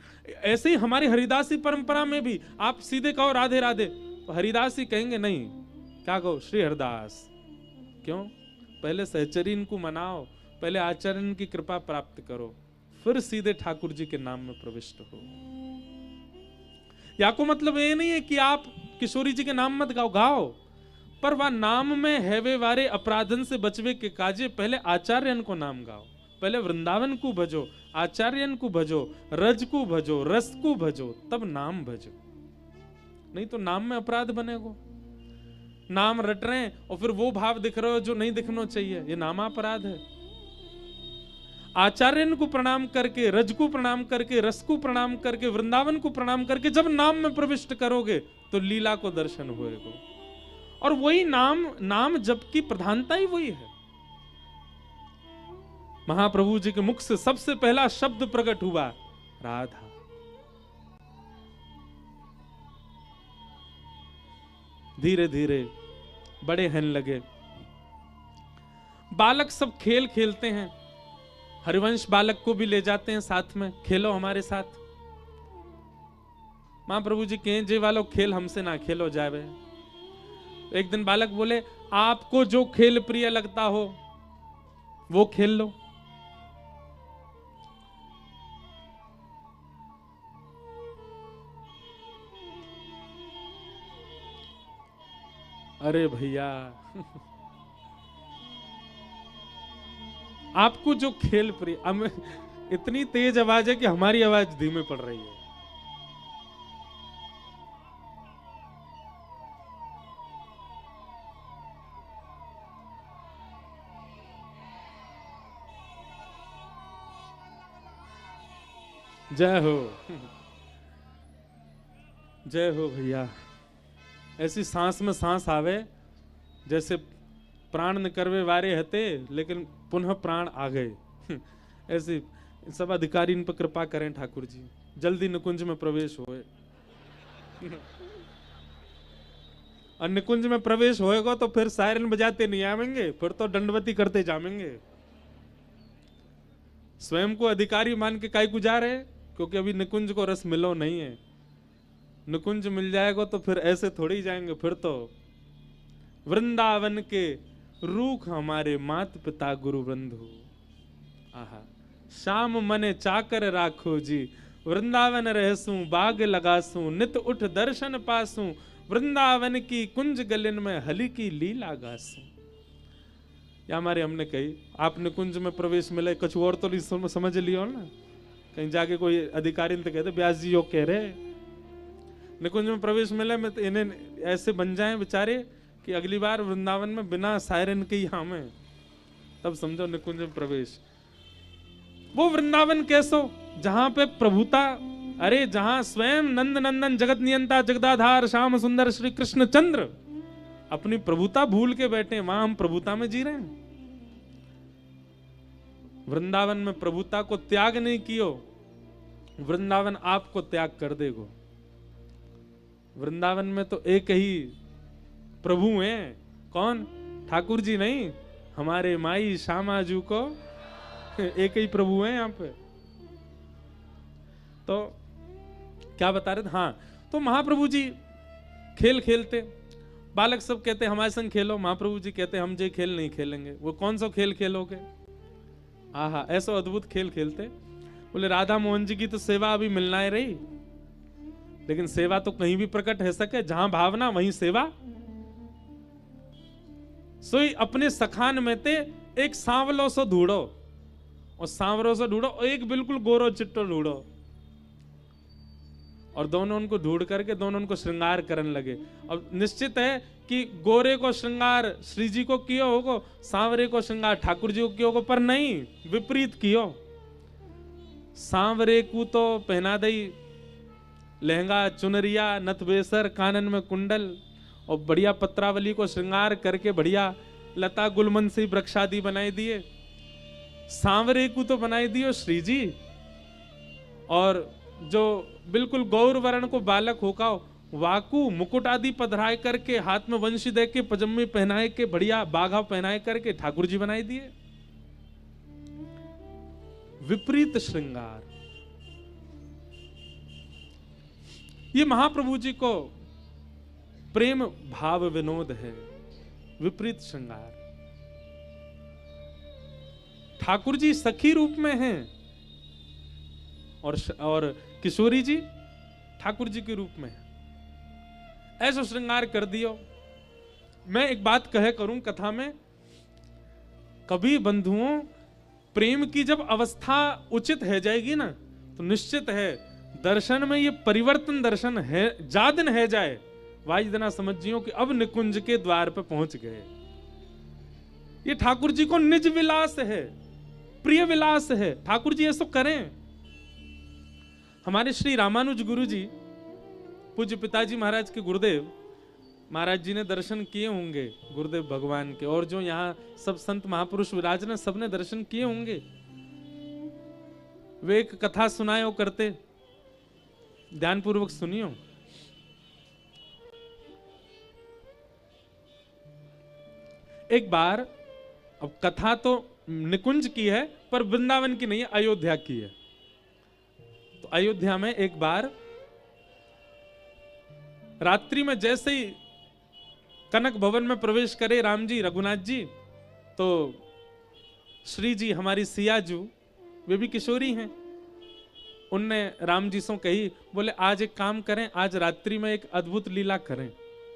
ऐसे ही हमारी हरिदासी परंपरा में भी आप सीधे कहो राधे राधे तो हरिदास ही कहेंगे, नहीं क्या कहो, श्री हरिदास। क्यों? पहले सहचरीन को मनाओ, पहले आचरण की कृपा प्राप्त करो, फिर सीधे ठाकुर जी के नाम में प्रविष्ट हो। या को मतलब ये नहीं है कि आप किशोरी जी के नाम मत गाओ, गाओ, पर वह नाम में हैवे वारे अपराधन से बचवे के काजे पहले आचार्यन को नाम गाओ, पहले वृंदावन को भजो, आचार्यन को भजो, रज को भजो, रस को भजो, तब नाम भजो। नहीं तो नाम में अपराध बनेगो। नाम रट रहे हैं और फिर वो भाव दिख रहे हो जो नहीं दिखना चाहिए, ये नामा अपराध है। आचार्यन को प्रणाम करके, रज को प्रणाम करके, रस को प्रणाम करके, वृंदावन को प्रणाम करके जब नाम में प्रविष्ट करोगे तो लीला को दर्शन होएगा। और वही नाम जप की प्रधानता ही वही है। महाप्रभु जी के मुख से सबसे पहला शब्द प्रकट हुआ राधा। धीरे धीरे बड़े होने लगे। बालक सब खेल खेलते हैं, हरिवंश बालक को भी ले जाते हैं साथ में, खेलो हमारे साथ। महाप्रभु जी कहें, जे वालों खेल हमसे ना खेलो जावे। एक दिन बालक बोले, आपको जो खेल प्रिय लगता हो वो खेल लो। अरे भैया आपको जो खेल प्रिय, इतनी तेज आवाज है कि हमारी आवाज धीमे पड़ रही है। जय हो, जय हो भैया। ऐसी सांस में सांस आवे जैसे प्राण निकरवे वारे हते लेकिन पुनः प्राण आ गए। ऐसे सब अधिकारी इन पर कृपा करें ठाकुर जी, जल्दी निकुंज में प्रवेश होए। और निकुंज में प्रवेश होएगा तो फिर सायरन बजाते नहीं आवेंगे, फिर तो दंडवती करते जामेंगे। स्वयं को अधिकारी मान के काई गुजार है, क्योंकि अभी निकुंज को रस मिलो नहीं है। निकुंज मिल जाएगा तो फिर ऐसे थोड़ी जाएंगे, फिर तो वृंदावन के रूख हमारे मात पिता गुरु बंधु। आहा, शाम मने चाकर राखो जी, वृंदावन रहसू बाग लगासू, नित उठ दर्शन पासू, वृंदावन की कुंज गलिन में हली की लीला गासू। या हमारे हमने कही, आपने कुंज में प्रवेश मिले, कुछ और तो समझ लियो ना, कहीं जाके कोई अधिकारी ने तो कहते व्यास जी यो कह रहे निकुंज में प्रवेश मिले में तो इन्हें ऐसे बन जाएं बेचारे कि अगली बार वृंदावन में बिना सायरन के यहाँ में, तब समझो निकुंज में प्रवेश। वो वृंदावन कैसो जहां पे प्रभुता, अरे जहां स्वयं नंद नंदन जगत नियंता जगदाधार श्याम सुंदर श्री कृष्ण चंद्र अपनी प्रभुता भूल के बैठे, वहां हम प्रभुता में जी रहे हैं। वृंदावन में प्रभुता को त्याग नहीं कियो वृंदावन आपको त्याग कर देगो। वृंदावन में तो एक ही प्रभु हैं। कौन? ठाकुर जी नहीं, हमारे माई श्यामाजू को एक ही प्रभु हैं यहाँ पे। तो क्या बता रहे थे? हाँ, तो महाप्रभु जी खेल खेलते, बालक सब कहते हमारे संग खेलो, महाप्रभु जी कहते हम जे खेल नहीं खेलेंगे। वो कौन सा खेल खेलोगे? आहा, ऐसा अद्भुत खेल खेलते। बोले राधा मोहन जी की तो सेवा अभी मिलना ही रही, लेकिन सेवा तो कहीं भी प्रकट है सके, जहां भावना वहीं सेवा। सोई अपने सखान में ते एक सांवलो सो ढूंढो, और सांवरो से ढूंढो, एक बिल्कुल गोरो चिट्टो ढूंढो, और दोनों उनको ढूंढ करके दोनों उनको श्रृंगार करने लगे। अब निश्चित है कि गोरे को श्रृंगार श्री जी को कियो होगो, सांवरे को श्रृंगार ठाकुर जी को कियो होगो, पर नहीं, विपरीत कियो। सांवरे को तो पहना दई लहंगा, चुनरिया, नथबेसर, कानन में कुंडल, और बढ़िया पत्रावली को श्रृंगार करके बढ़िया लता गुलमनसी वृक्षादि बनाई दिए। सांवरे को तो बनाई दियो श्री जी, और जो बिल्कुल गौर वर्ण को बालक होका वाकू मुकुट आदि पधराए करके, हाथ में वंशी दे के, पजम्मी पहनाए के, बढ़िया बाघा पहनाए करके ठाकुर जी बनाई दिए। विपरीत श्रृंगार। ये महाप्रभु जी को प्रेम भाव विनोद है, विपरीत श्रृंगार। ठाकुर जी सखी रूप में हैं, और किशोरी जी ठाकुर जी के रूप में है। ऐसा श्रृंगार कर दियो। मैं एक बात कहे करूं कथा में, कभी बंधुओं प्रेम की जब अवस्था उचित है जाएगी ना, तो निश्चित है दर्शन में ये परिवर्तन दर्शन है जा दिन है जाए, वाई दिना समझियो कि अब निकुंज के द्वार पे पहुंच गए। ये ठाकुर जी को निज विलास है, प्रिय विलास है। ठाकुर जी ऐसा करें। हमारे श्री रामानुज गुरु जी, पूज्य पिताजी महाराज के गुरुदेव महाराज जी ने दर्शन किए होंगे गुरुदेव भगवान के, और जो यहाँ सब संत महापुरुष विराजन सबने दर्शन किए होंगे। वे एक कथा सुनाए करते, ध्यानपूर्वक सुनियो। एक बार, अब कथा तो निकुंज की है पर वृंदावन की नहीं है, अयोध्या की है। तो अयोध्या में एक बार रात्रि में जैसे ही कनक भवन में प्रवेश करे राम जी रघुनाथ जी, तो श्री जी हमारी सियाजू, वे भी किशोरी हैं, उनने राम जी से कही, बोले आज एक काम करें, आज रात्रि में एक अद्भुत लीला करें।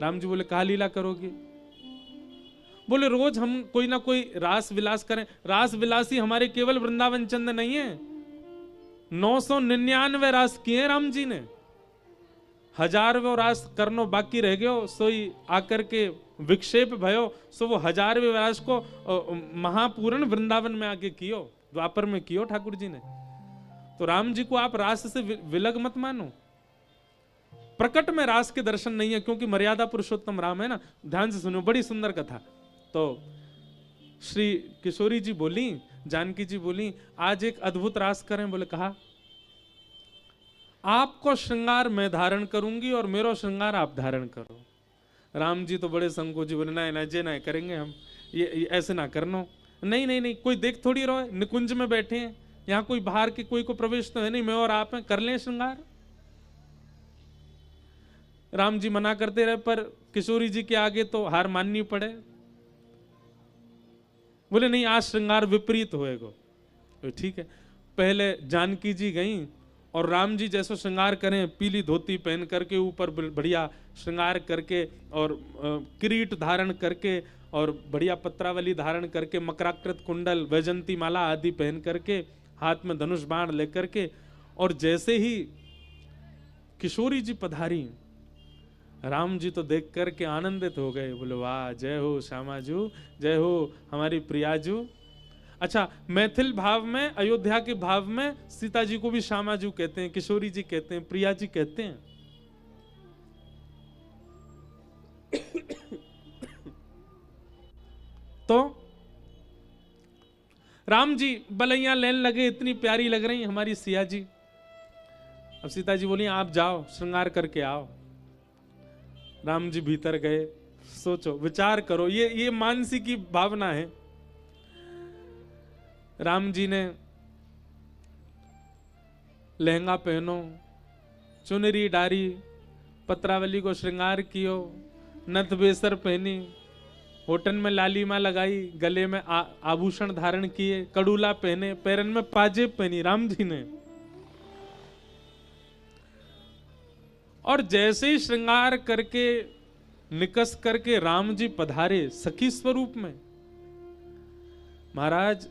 राम जी बोले कहा लीला करोगे? बोले रोज हम कोई ना कोई रास विलास करें। रास विलासी हमारे केवल वृंदावन चंद नहीं है, 999 रास किए राम जी ने। 1000वें रास करनो बाकी रह गयो, सोई आकर के विक्षेप भयो, सो वो 1000वें रास को महापूर्ण वृंदावन में आके कियो, द्वापर में कियो ठाकुर जी ने। तो राम जी को आप रास से विलग मत मानो। प्रकट में रास के दर्शन नहीं है, क्योंकि मर्यादा पुरुषोत्तम राम है ना। ध्यान से सुनो, बड़ी सुंदर कथा। तो श्री किशोरी जी बोली, जानकी जी बोली, आज एक अद्भुत रास करें। बोले कहा, आपको श्रृंगार मैं धारण करूंगी और मेरा श्रृंगार आप धारण करो। राम जी तो बड़े संकोची, बोले ना ना जे ना करेंगे हम, ये ऐसे ना करनो। नहीं नहीं नहीं, कोई देख थोड़ी रहो, निकुंज में बैठे हैं, यहाँ कोई बाहर के कोई को प्रवेश तो है नहीं, मैं और आप हैं, कर लें श्रृंगार। राम जी मना करते रहे, पर किशोरी जी के आगे तो हार माननी पड़े। बोले नहीं, आज श्रृंगार विपरीत होएगा। तो ठीक है, पहले जानकी जी गई और राम जी जैसे श्रृंगार करें, पीली धोती पहन करके, ऊपर बढ़िया श्रृंगार करके, और किरीट धारण करके, और बढ़िया पत्रावली धारण करके, मकराकृत कुंडल, वैजंती माला आदि पहन करके, हाथ में धनुष बाण लेकर के, और जैसे ही किशोरी जी पधारी, राम जी तो देख करके आनंदित हो गए। बोले वाह, जय हो श्यामाजू, जय हो हमारी प्रियाजू। अच्छा, मैथिल भाव में, अयोध्या के भाव में सीता जी को भी श्यामाजू कहते हैं, किशोरी जी कहते हैं, प्रिया जी कहते हैं। तो राम जी बलैया लेन लगे, इतनी प्यारी लग रही हमारी सिया जी। अब सीता जी बोली आप जाओ श्रृंगार करके आओ। राम जी भीतर गए। सोचो, विचार करो, ये मानसी की भावना है। राम जी ने लहंगा पहनो, चुनरी डारी, पत्रावली को श्रृंगार कियो, नथ बेसर पहनी, होठन में लालीमा लगाई, गले में आभूषण धारण किए, कड़ूला पहने, पैरन में पाजेब पहनी राम जी ने। और जैसे ही श्रृंगार करके निकस करके राम जी पधारे सखी स्वरूप में। महाराज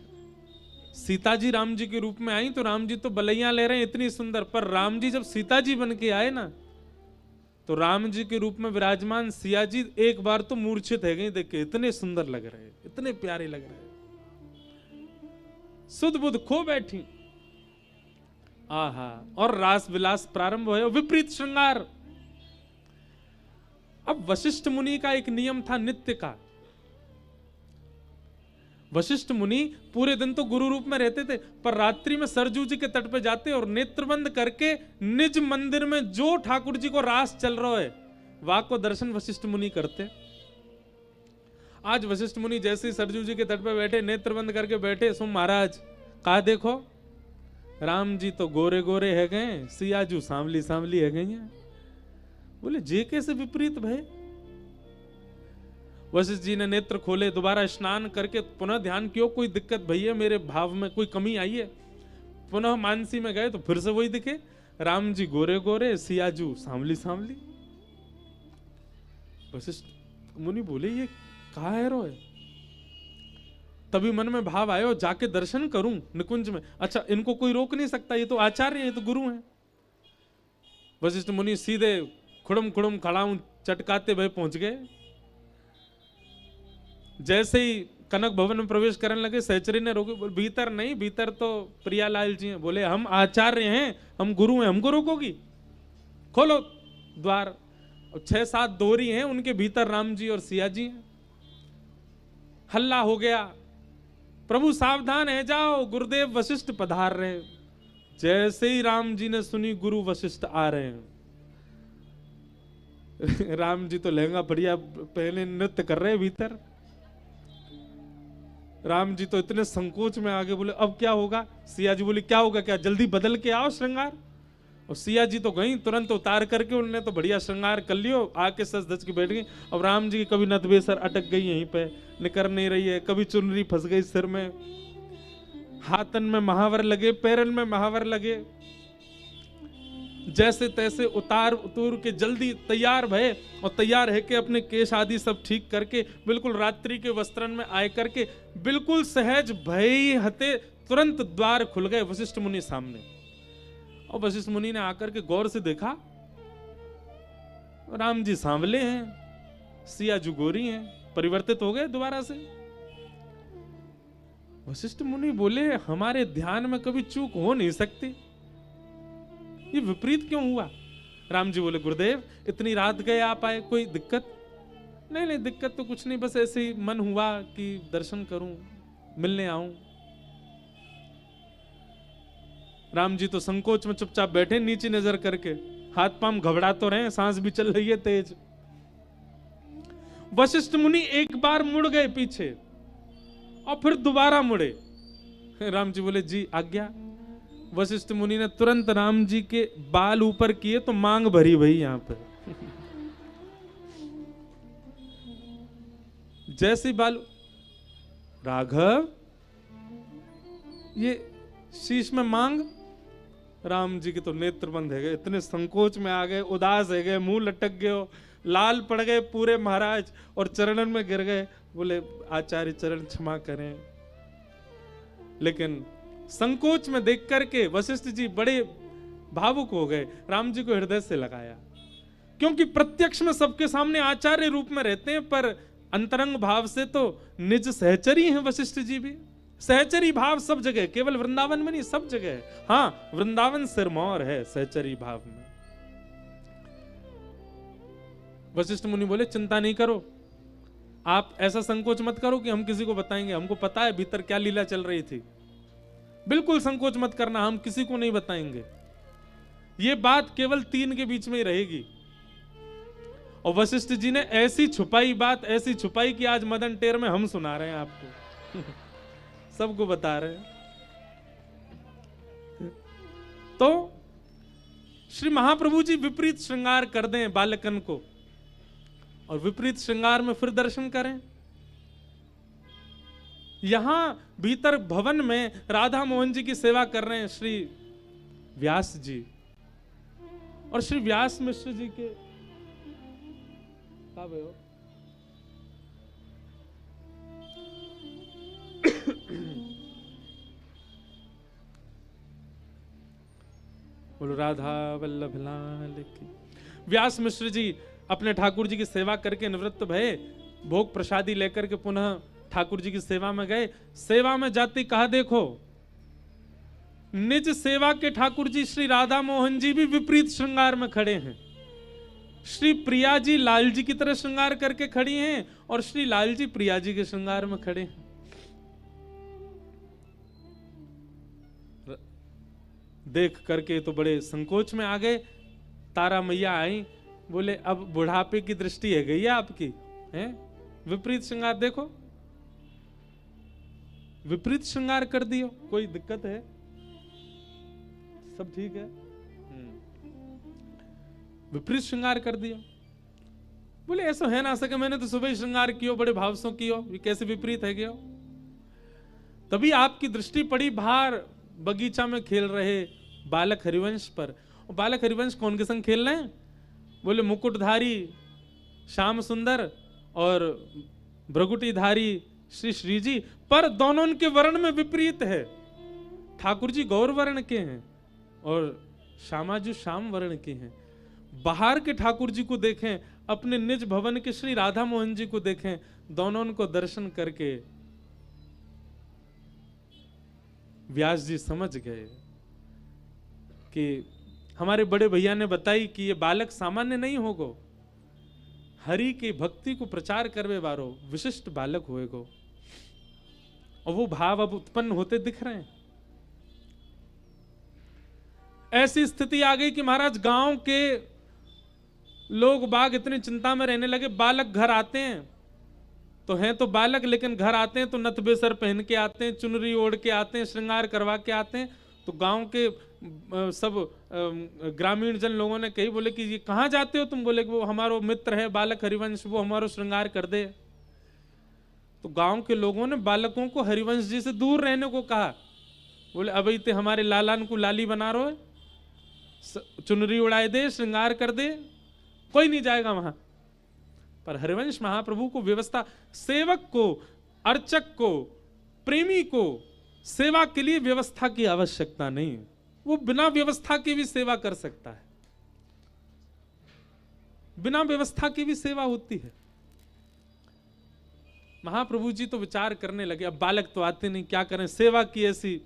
सीता जी राम जी के रूप में आई तो राम जी तो बलैया ले रहे हैं इतनी सुंदर, पर राम जी जब सीता जी बन के आए ना तो राम जी के रूप में विराजमान सिया जी एक बार तो मूर्छित है गई। देख के इतने सुंदर लग रहे, इतने प्यारे लग रहे, सुध बुध खो बैठी। आहा, और रास विलास प्रारंभ हो, विपरीत श्रृंगार। अब वशिष्ठ मुनि का एक नियम था नित्य का। वशिष्ठ मुनि पूरे दिन तो गुरु रूप में रहते थे, पर रात्रि में सरजू जी के तट पे जाते और नेत्र बंद करके निज मंदिर में जो ठाकुर जी को रास चल रहा है वहां को दर्शन वशिष्ठ मुनि करते। आज वशिष्ठ मुनि जैसे ही सरजू जी के तट पे बैठे, नेत्र बंद करके बैठे, सो महाराज कहा देखो राम जी तो गोरे गोरे है गए, सियाजू सांवली सांवली है गई हैं। बोले जे कैसे विपरीत भय। वशिष्ठ जी ने नेत्र खोले, दोबारा स्नान करके पुनः ध्यान किया, कोई दिक्कत भैया मेरे भाव में कोई कमी आई है। पुनः मानसी में गए तो फिर से वही दिखे, राम जी गोरे गोरे, सियाजू सांवली सांवली। वशिष्ठ मुनि बोले ये कहा है रोए। तभी मन में भाव आयो जाके दर्शन करूं निकुंज में। अच्छा इनको कोई रोक नहीं सकता, ये तो आचार्य है, ये तो गुरु हैं। वशिष्ठ मुनि सीधे खुड़म खुड़म खड़ाऊं चटकाते भय पहुंच गए। जैसे ही कनक भवन में प्रवेश करने लगे सहचरी ने रोके, भीतर नहीं, भीतर तो प्रियालाल जी हैं। बोले हम आचार्य हैं, हम गुरु हैं, हमको रोकोगी? खोलो द्वार। 6-7 दोहरी हैं, उनके भीतर राम जी और सिया जी हैं। हल्ला हो गया, प्रभु सावधान है जाओ, गुरुदेव वशिष्ठ पधार रहे। जैसे ही राम जी ने सुनी गुरु वशिष्ठ आ रहे हैं, राम जी तो लहंगा बढ़िया पहले नृत्य कर रहे भीतर। राम जी तो इतने संकोच में आगे, बोले अब क्या होगा? सिया जी बोली क्या होगा, क्या जल्दी बदल के आओ श्रृंगार। और सिया जी तो गई तुरंत उतार करके, उन्होंने तो बढ़िया श्रृंगार कर लियो, आके सच धज के बैठ गई। अब राम जी की कभी नतबेसर अटक गई यहीं पे, निकर नहीं रही है, कभी चुनरी फंस गई सिर में, हाथन में महावर लगे, पैरन में महावर लगे। जैसे तैसे उतार के जल्दी तैयार भये और तैयार है कि अपने केश आदि सब ठीक करके बिल्कुल रात्रि के वस्त्रन में आए करके बिल्कुल सहज भय हते तुरंत द्वार खुल गए वशिष्ठ मुनि सामने। और वशिष्ठ मुनि ने आकर के गौर से देखा, राम जी सांवले हैं, सिया जी गोरी हैं, परिवर्तित हो गए दोबारा से। वशिष्ठ मुनि बोले हमारे ध्यान में कभी चूक हो नहीं सकती, ये विपरीत क्यों हुआ? राम जी बोले गुरुदेव इतनी रात गए आप आए, कोई दिक्कत? नहीं नहीं दिक्कत तो कुछ नहीं, बस ऐसे ही मन हुआ कि दर्शन करूं, मिलने आऊं। राम जी तो संकोच में चुपचाप बैठे, नीचे नजर करके, हाथ पांव घबरा तो रहे, सांस भी चल रही है तेज। वशिष्ठ मुनि एक बार मुड़ गए पीछे और फिर दोबारा मुड़े। राम जी बोले जी आज्ञा। वशिष्ठ मुनि ने तुरंत राम जी के बाल ऊपर किए तो मांग भरी भई यहां पर। जैसे बाल, राघव ये शीश में मांग। राम जी के तो नेत्र बंद है गए, इतने संकोच में आ गए, उदास है गए, मुंह लटक गए, लाल पड़ गए पूरे महाराज और चरणन में गिर गए। बोले आचार्य चरण क्षमा करें। लेकिन संकोच में देख करके वशिष्ठ जी बड़े भावुक हो गए, राम जी को हृदय से लगाया। क्योंकि प्रत्यक्ष में सबके सामने आचार्य रूप में रहते हैं, पर अंतरंग भाव से तो निज सहचरी हैं वशिष्ठ जी भी। सहचरी भाव सब जगह, केवल वृंदावन में नहीं सब जगह। हाँ वृंदावन सिरमौर है सहचरी भाव में। वशिष्ठ मुनि बोले चिंता नहीं करो, आप ऐसा संकोच मत करो कि हम किसी को बताएंगे, हमको पता है भीतर क्या लीला चल रही थी। बिल्कुल संकोच मत करना, हम किसी को नहीं बताएंगे। ये बात केवल 3 के बीच में ही रहेगी। और वशिष्ठ जी ने ऐसी छुपाई बात, ऐसी छुपाई कि आज मदन टेर में हम सुना रहे हैं आपको सबको बता रहे हैं। तो श्री महाप्रभु जी विपरीत श्रृंगार कर दें बालकन को, और विपरीत श्रृंगार में फिर दर्शन करें। यहां भीतर भवन में राधा मोहन जी की सेवा कर रहे हैं श्री व्यास जी, और श्री व्यास मिश्र जी के कहा भयो बोलो राधा वल्लभ लाल की। व्यास मिश्र जी अपने ठाकुर जी की सेवा करके निवृत्त भये, भोग प्रसादी लेकर के पुनः ठाकुर जी की सेवा में गए। सेवा में जाते कहा देखो, निज सेवा के ठाकुर जी श्री राधा मोहन जी भी विपरीत श्रृंगार में खड़े हैं। श्री प्रिया जी लाल जी की तरह श्रृंगार करके खड़ी हैं, और श्री लाल जी प्रिया जी के श्रृंगार में खड़े हैं। देख करके तो बड़े संकोच में आ गए। तारा मैया आई, बोले अब बुढ़ापे की दृष्टि है गई है आपकी, हैं? विपरीत श्रृंगार देखो, विपरीत श्रृंगार कर दियो, कोई दिक्कत है? सब ठीक है? विपरीत श्रृंगार कर दिया। बोले ऐसा है ना सके, मैंने तो सुबह ही श्रृंगार कियो, बड़े भाव से कियो, ये कैसे विपरीत है गया? तभी आपकी दृष्टि पड़ी बाहर बगीचा में खेल रहे बालक हरिवंश पर। और बालक हरिवंश कौन के संग खेल रहे हैं? बोले मुकुटधारी श्याम सुंदर और भ्रगुटीधारी श्री श्री जी, पर दोनों उनके वर्ण में विपरीत है। ठाकुर जी गौर वर्ण के हैं और श्यामाजी श्याम वर्ण के हैं। बाहर के ठाकुर जी को देखें, अपने निज भवन के श्री राधा मोहन जी को देखें, दोनों को दर्शन करके व्यास जी समझ गए कि हमारे बड़े भैया ने बताई कि ये बालक सामान्य नहीं होगो, हरि की भक्ति को प्रचार करवे वारो विशिष्ट बालक होएगो। और वो भाव अब उत्पन्न होते दिख रहे हैं। ऐसी स्थिति आ गई कि महाराज गांव के लोग बाग इतनी चिंता में रहने लगे। बालक घर आते हैं तो हैं तो बालक, लेकिन घर आते हैं तो नथ बेसर पहन के आते हैं, चुनरी ओढ़ के आते हैं, श्रृंगार करवा के आते हैं। तो गांव के सब ग्रामीण जन लोगों ने कही, बोले कि ये कहाँ जाते हो तुम? बोले कि वो हमारो मित्र है बालक हरिवंश, वो हमारो श्रृंगार कर दे। तो गांव के लोगों ने बालकों को हरिवंश जी से दूर रहने को कहा। बोले अभी ते हमारे लालान को लाली बना रो है, चुनरी उड़ाए दे, श्रृंगार कर दे, कोई नहीं जाएगा वहां। पर हरिवंश महाप्रभु को व्यवस्था, सेवक को, अर्चक को, प्रेमी को सेवा के लिए व्यवस्था की आवश्यकता नहीं है। वो बिना व्यवस्था के भी सेवा कर सकता है, बिना व्यवस्था की भी सेवा होती है। महाप्रभु जी तो विचार करने लगे, अब बालक तो आते नहीं, क्या करें? सेवा की ऐसी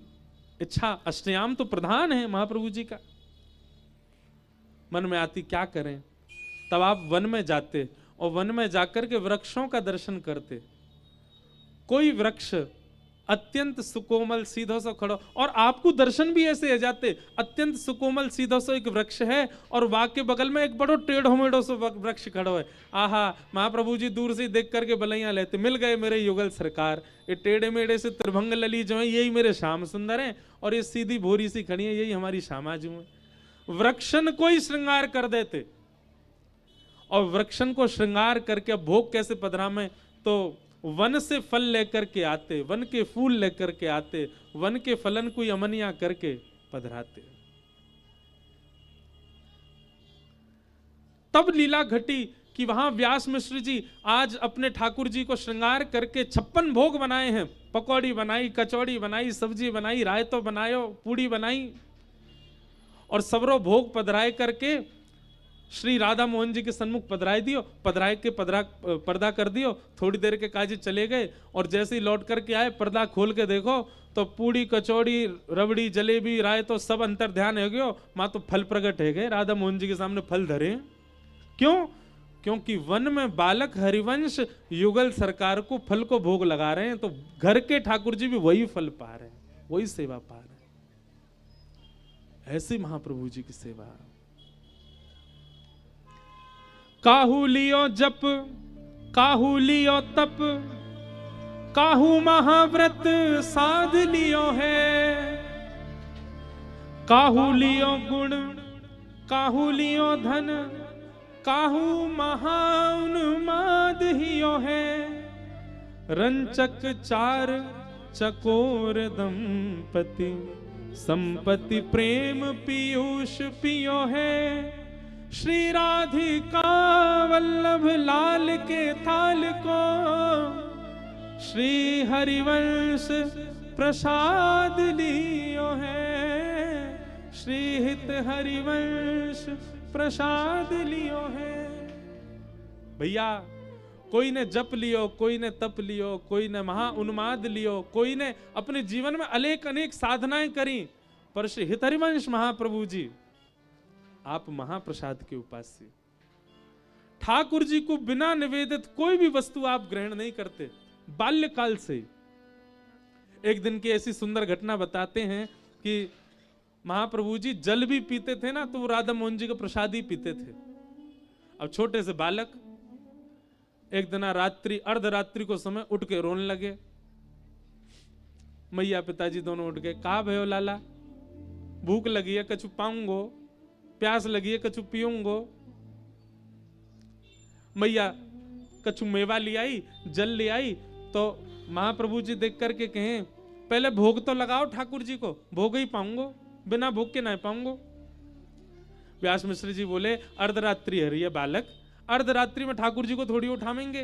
इच्छा, अष्टयाम तो प्रधान है महाप्रभु जी का। मन में आती क्या करें? तब आप वन में जाते और वन में जाकर के वृक्षों का दर्शन करते। कोई वृक्ष अत्यंत सुकोमल सीधो सो खड़ो, और आपको दर्शन भी ऐसे आ जाते। अत्यंत सुकोमल सीधो सो एक वृक्ष है और वहां के बगल में एक बड़ो टेढ़ो मेढ़ो सो वृक्ष खड़ो है। आहा, महाप्रभु जी दूर से देख करके बलैया लेते, मिल गए मेरे युगल सरकार। ये टेढ़े मेढ़े से त्रिभंग लली जो है यही मेरे श्याम सुंदर हैं, और ये सीधी भोरी सी खड़ी है यही हमारी श्यामाजू है। वृक्षन को ही श्रृंगार कर देते, और वृक्षन को श्रृंगार करके अब भोग कैसे पधरामे? तो वन से फल लेकर के आते, वन के फूल लेकर के आते, वन के फलन को यमनिया करके पधराते। तब लीला घटी कि वहां व्यास मिश्र जी आज अपने ठाकुर जी को श्रृंगार करके 56 भोग बनाए हैं। पकौड़ी बनाई, कचौड़ी बनाई, सब्जी बनाई, रायतो बनायो, पूड़ी बनाई, और सबरो भोग पधराए करके श्री राधा मोहन जी के सन्मुख पधराए दियो। पधराए के पर्दा कर दियो। थोड़ी देर के काजी चले गए, और जैसे ही लौट करके आए पर्दा खोल के देखो तो पूड़ी, कचौड़ी, रबड़ी, जलेबी, राय तो सब अंतर ध्यान हो गयो। मां तो फल प्रकट है गए, राधा मोहन जी के सामने फल धरे। क्यों? क्योंकि वन में बालक हरिवंश युगल सरकार को फल को भोग लगा रहे हैं, तो घर के ठाकुर जी भी वही फल पा रहे हैं, वही सेवा पा रहे हैं। ऐसी महाप्रभु जी की सेवा। काहू लियो जप, काहू लियो तप, काहू महाव्रत साध लियो है। काहू लियो गुण, काहू लियो धन, काहू महाउन्माद हियो है। रंचक चार चकोर दंपति, संपत्ति प्रेम पीयूष पियो है। श्री राधिका वल्लभ लाल के थाल को, श्री हरिवंश प्रसाद लियो है। श्री हित हरिवंश प्रसाद लियो है। भैया कोई ने जप लियो, कोई ने तप लियो, कोई ने महा उन्माद लियो, कोई ने अपने जीवन में अनेक अनेक साधनाएं करी, पर श्री हित हरिवंश महाप्रभु जी आप महाप्रसाद के उपास्य। ठाकुर जी को बिना निवेदित कोई भी वस्तु आप ग्रहण नहीं करते, बाल्यकाल से। एक दिन की ऐसी सुंदर घटना बताते हैं कि महाप्रभु जी जल भी पीते थे ना, तो वो राधा मोहन जी का प्रसाद ही पीते थे। अब छोटे से बालक एक दिन रात्रि अर्धरात्रि को समय उठ के रोने लगे। मैया पिताजी दोनों उठ गए। कहा भयो लाला, भूख लगी है कछु पाऊंगो, प्यास लगी है कछु पीऊंगो। मैया कछु मेवा ले आई, जल ले आई। तो महाप्रभु जी देख करके कहें, पहले भोग तो लगाओ ठाकुर जी को, भोग ही पाऊंगो, बिना भोग के नहीं पाऊंगो। व्यास मिश्र जी बोले, अर्धरात्रि है रही है बालक, अर्धरात्रि में ठाकुर जी को थोड़ी उठावेंगे।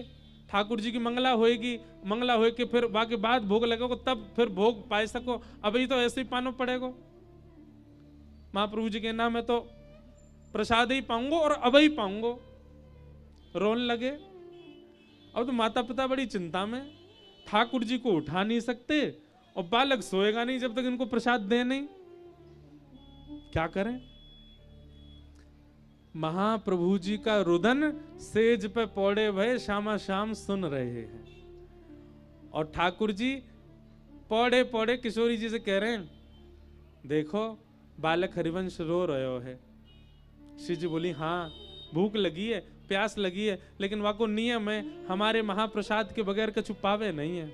ठाकुर जी की मंगला होएगी, मंगला होए के फिर बाकी बाद भोग लगेगा, तब फिर भोग पाए सको, अभी तो ऐसे ही पानो पड़ेगा। महाप्रभु जी के नाम में तो प्रसाद ही पाऊंगो और अब ही पाऊंगो। रोने लगे। अब तो माता पिता बड़ी चिंता में, ठाकुर जी को उठा नहीं सकते और बालक सोएगा नहीं जब तक इनको प्रसाद दे नहीं। क्या करें? महाप्रभु जी का रुदन सेज पे पौड़े भय शामा शाम सुन रहे हैं, और ठाकुर जी पौड़े पौड़े किशोरी जी से कह रहे हैं, देखो बालक हरिवंश रो रहे है। श्री जी बोली, हाँ भूख लगी है, प्यास लगी है, लेकिन वाको नियम है, हमारे महाप्रसाद के बगैर कछु पावे नहीं है।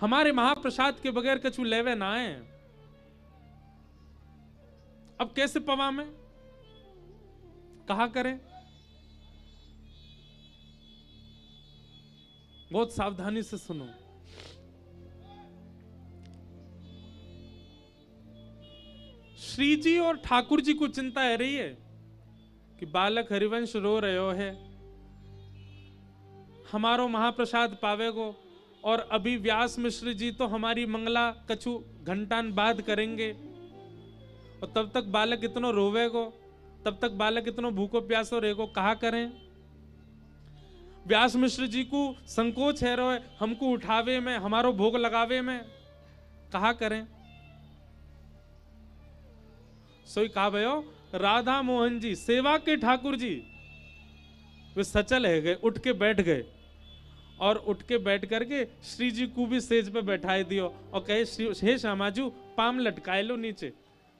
हमारे महाप्रसाद के बगैर कछु लेवे ना है। अब कैसे पवा में, कहा करें? बहुत सावधानी से सुनो। श्री जी और ठाकुर जी को चिंता है रही है कि बालक हरिवंश रो रहे है, हमारो महाप्रसाद पावेगो, और अभी व्यास मिश्र जी तो हमारी मंगला कछु घंटान बाद करेंगे, और तब तक बालक इतनो रोवेगो, तब तक बालक इतनो भूखो प्यासो रहेगो। कहा करें? व्यास मिश्र जी को संकोच है रो हमको उठावे में, हमारो भोग लगावे में। कहा करें? सोई कहा भयो, राधा मोहन जी सेवा के ठाकुर जी वे सचल है गए, उठ के बैठ गए, और उठ के बैठ करके श्री जी को भी सेज पे बैठाए दियो और कहे, हे श्यामाजू पाम लटकाए लो नीचे।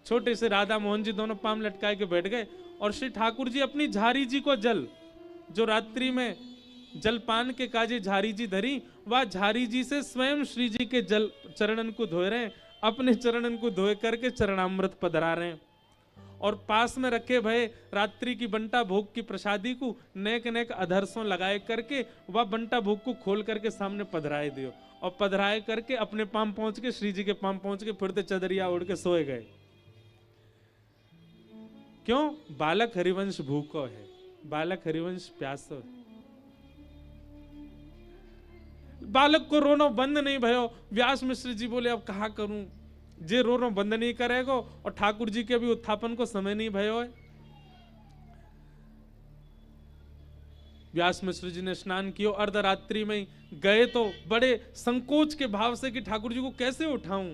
छोटे से राधा मोहन जी दोनों पाम लटकाए के बैठ गए, और श्री ठाकुर जी अपनी झारी जी को जल, जो रात्रि में जलपान के काजे झारी जी धरी, वह झारी जी से स्वयं श्री जी के जल चरणन को धोए रहे, अपने चरणन को धोए करके चरणामृत पधरा रहे हैं। और पास में रखे भय रात्रि की बंटा भोग की प्रसादी को नेक नेक अधरसों लगाए करके वह बंटा भोग को खोल करके सामने पधराए दियो, और पधराए करके अपने पाम पहुंच के, श्री जी के पाम पहुंच के, फिर चदरिया उड़ के सोए गए। क्यों? बालक हरिवंश भूखो है, बालक हरिवंश प्यासो है। बालक को रोना बंद नहीं भयो। व्यास मिश्र जी बोले, अब कहा करूं, जे रो बंद नहीं करेगो, और ठाकुर जी के भी उत्थापन को समय नहीं भयो है। व्यास मिश्र जी ने स्नान किया, अर्धरात्रि में गए तो बड़े संकोच के भाव से कि ठाकुर जी को कैसे उठाऊं,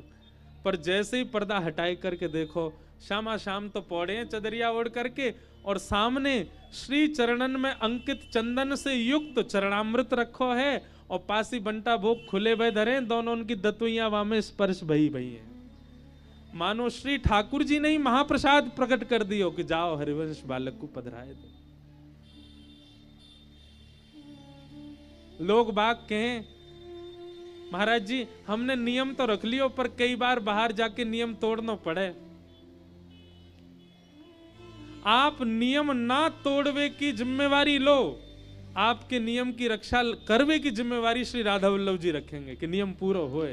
पर जैसे ही पर्दा हटाए करके देखो, श्यामा शाम तो पौड़े हैं चदरिया ओढ़ करके, और सामने श्री चरणन में अंकित चंदन से युक्त चरणामृत रखो है, और पासी बंटा भोग खुले भय धरे, दोनों उनकी दतुइयां वामे स्पर्श भई भई है। मानो श्री ठाकुर जी ने ही महाप्रसाद प्रकट कर दियो कि जाओ हरिवंश बालक को पधराए दो। लोग बाग कहें महाराज जी हमने नियम तो रख लियो पर कई बार बाहर जाके नियम तोड़ना पड़े। आप नियम ना तोड़वे की जिम्मेवारी लो, आपके नियम की रक्षा करवे की जिम्मेवारी श्री राधा वल्लभ जी रखेंगे कि नियम पूरा होए।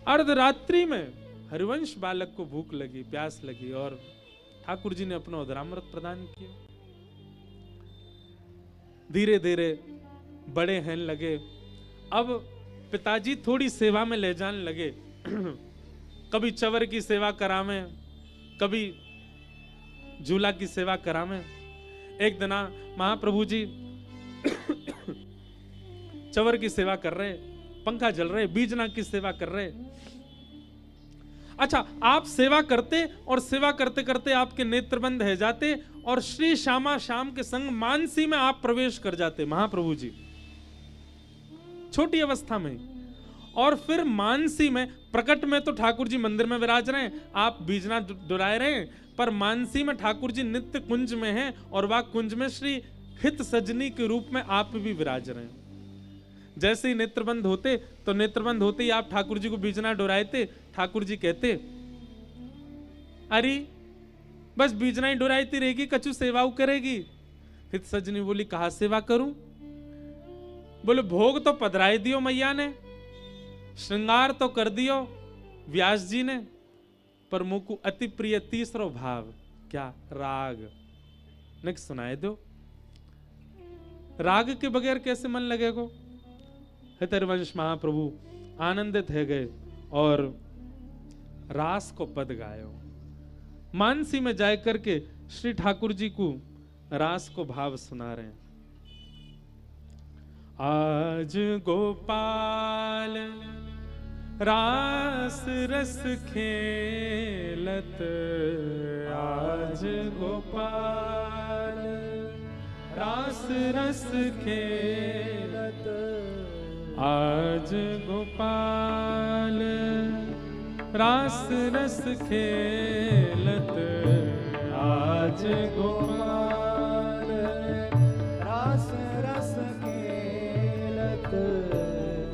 अर्धरात्रि में हरिवंश बालक को भूख लगी, प्यास लगी और ठाकुर जी ने अपना उदरामृत प्रदान किया। धीरे धीरे बड़े हैं लगे, अब पिताजी थोड़ी सेवा में ले जाने लगे। कभी चवर की सेवा करावे, कभी झूला की सेवा करावे। एक दिन महाप्रभु जी चवर की सेवा कर रहे, पंखा जल रहे, बीजना की सेवा कर रहे। अच्छा, आप सेवा करते और सेवा करते करते आपके नेत्र बंद है जाते और श्री श्यामा श्याम के संग मानसी में आप प्रवेश कर जाते महाप्रभु जी, छोटी अवस्था में। और फिर मानसी में, प्रकट में तो ठाकुर जी मंदिर में विराज रहे हैं, आप बीजना डुराए रहे हैं, पर मानसी में ठाकुर जी नित्य कुंज में हैं और वह कुंज में श्री हित सजनी के रूप में आप भी विराज रहे हैं। जैसे ही नेत्रबंद होते तो नेत्रबंद होते ही आप ठाकुर जी को बीजना डुराते, ठाकुर जी कहते अरे बस बीजना ही डुराती रहेगी, कछु सेवाऊ करेगी। हित सजनी बोली कहा सेवा करूं? बोले भोग तो पधराई दियो मैया ने, श्रृंगार तो कर दियो व्यास जी ने, पर मुझको अति प्रिय तीसरो भाव क्या? राग। नेक्स्ट सुनाए दो। राग के बगैर कैसे मन लगेगा? हरिवंश महाप्रभु आनंदित है गए और रास को पद गायो। मानसी में जाए करके श्री ठाकुर जी को रास को भाव सुना रहे हैं। आज गोपाल रास रस खेलत, आज गोपाल रास रस खेलत, आज गोपाल रास रस खेलत, आज गोपाल रास रस खेलत,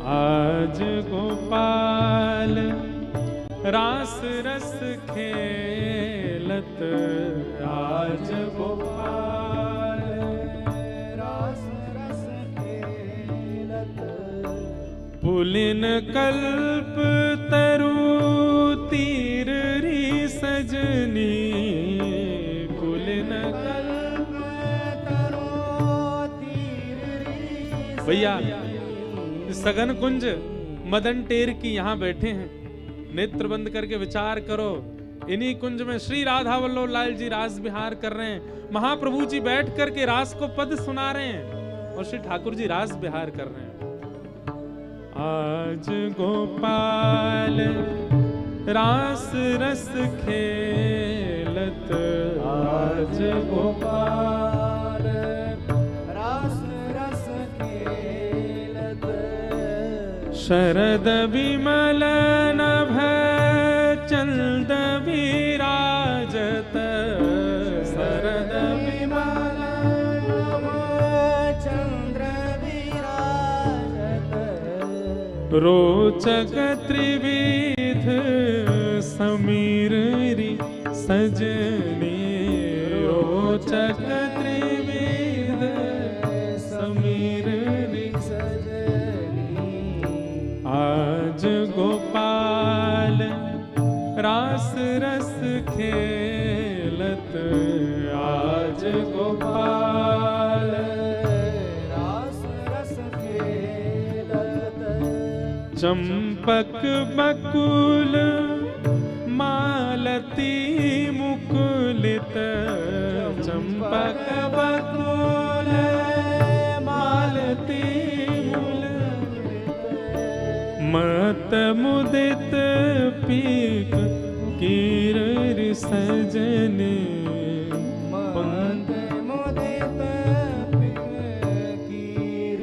आज गोपाल रास रस खेलत, आज गोपाल रास रस खेलत, पुलिन कल्प तरु तीर री सजनी, पुलिन कल्प तरु तीर री। भैया सघन कुंज मदन टेर की यहाँ बैठे हैं, नेत्र बंद करके विचार करो। इन्हीं कुंज में श्री राधा वल्लभ लाल जी रास विहार कर रहे हैं, महाप्रभु जी बैठ करके रास को पद सुना रहे हैं और श्री ठाकुर जी रास विहार कर रहे हैं। आज गोपाल रास रस खेलत, आज गोपाल रास रस खेलत, शरद विमल नभ चंद विराजत, शरद विमल नभ चंद्र विराजत, रोचक त्रिविध समीर री सजनी, रोचक त्रिविध समीर री सजनी, आज गोपाल रास रस खेलत, आज गोपाल रास रस खेलत, चंपक बकुल मालती मुकुलित, चंपक बकुल मालती मुकुलित, मत मुदित पीक कीर सजने, मत मुदित पीक कीर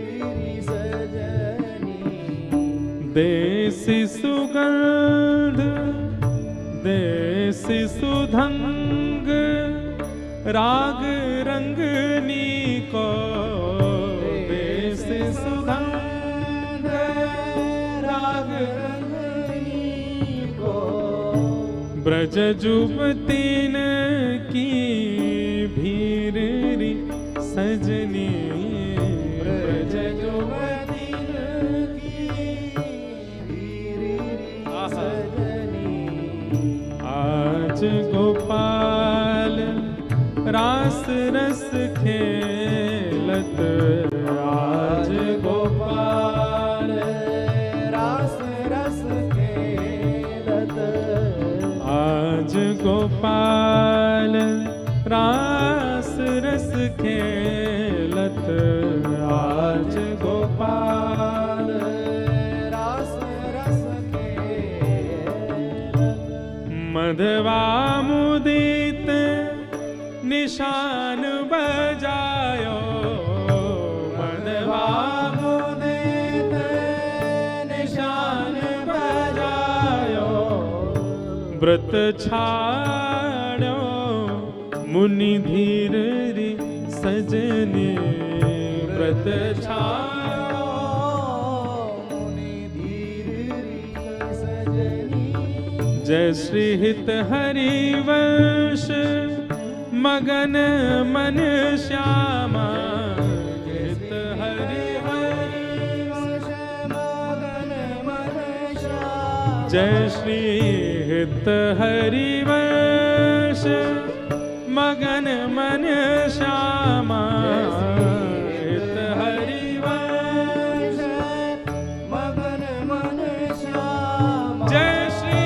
देसी सुगंध देसी सुधंग राग रंगनी को, देसी सुगंध राग रंगनी को, ब्रज जुबतीन की भीरी सजनी, ब्रज जुबतीन की भीरी सजनी। आज गोपाल रास रस खेलत, आज गोपाल रास रस खेलत, आज गोपाल रास रस खेलत, आज गोपाल रास रस खेलत। मधवा मुदित निशान बजायो, मधवा मुदित निशान बजायो, व्रत छाड़ो मुनि धीर री सजनी, व्रत छाड़ो मुनि धीर री सजनी। जय श्री हित हरिवंश मगन मन श्यामा, हित हरिवंश मगन मन श्यामा। जय श्री हित हरिवंश मगन मन श्यामा, हित हरिवंश मगन मन श्यामा। जय श्री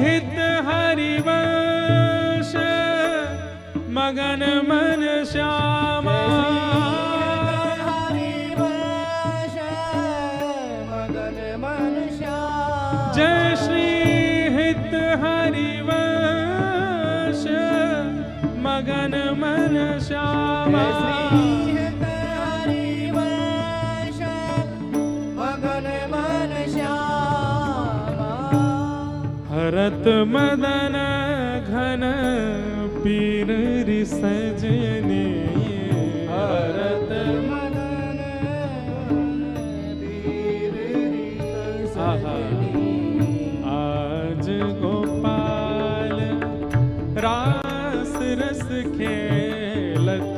हित हरिवंश मगन मन श्यामा, हरिवंश मगन मन श्यामा। जय श्री हित हरिवंश मगन मन श्यामा, हित हरिवंश मगन मन श्यामा। हरत मदन घन पीर री सजनी, हरत मदन पीर री सजनी। आज गोपाल रास रस खेलत,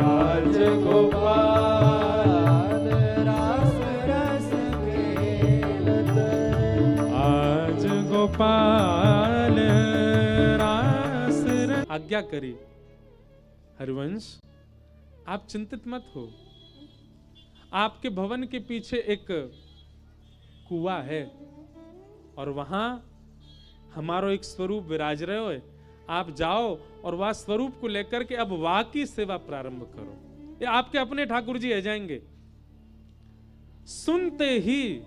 आज गोपाल रास रस खेलत, आज गोपाल आज्ञा करी। हरिवंश आप चिंतित मत हो, आपके भवन के पीछे एक कुआं है और वहां हमारो एक स्वरूप विराज रहे हो। आप जाओ और वह स्वरूप को लेकर के अब वाह की सेवा प्रारंभ करो। ये आपके अपने ठाकुर जी आ जाएंगे। सुनते ही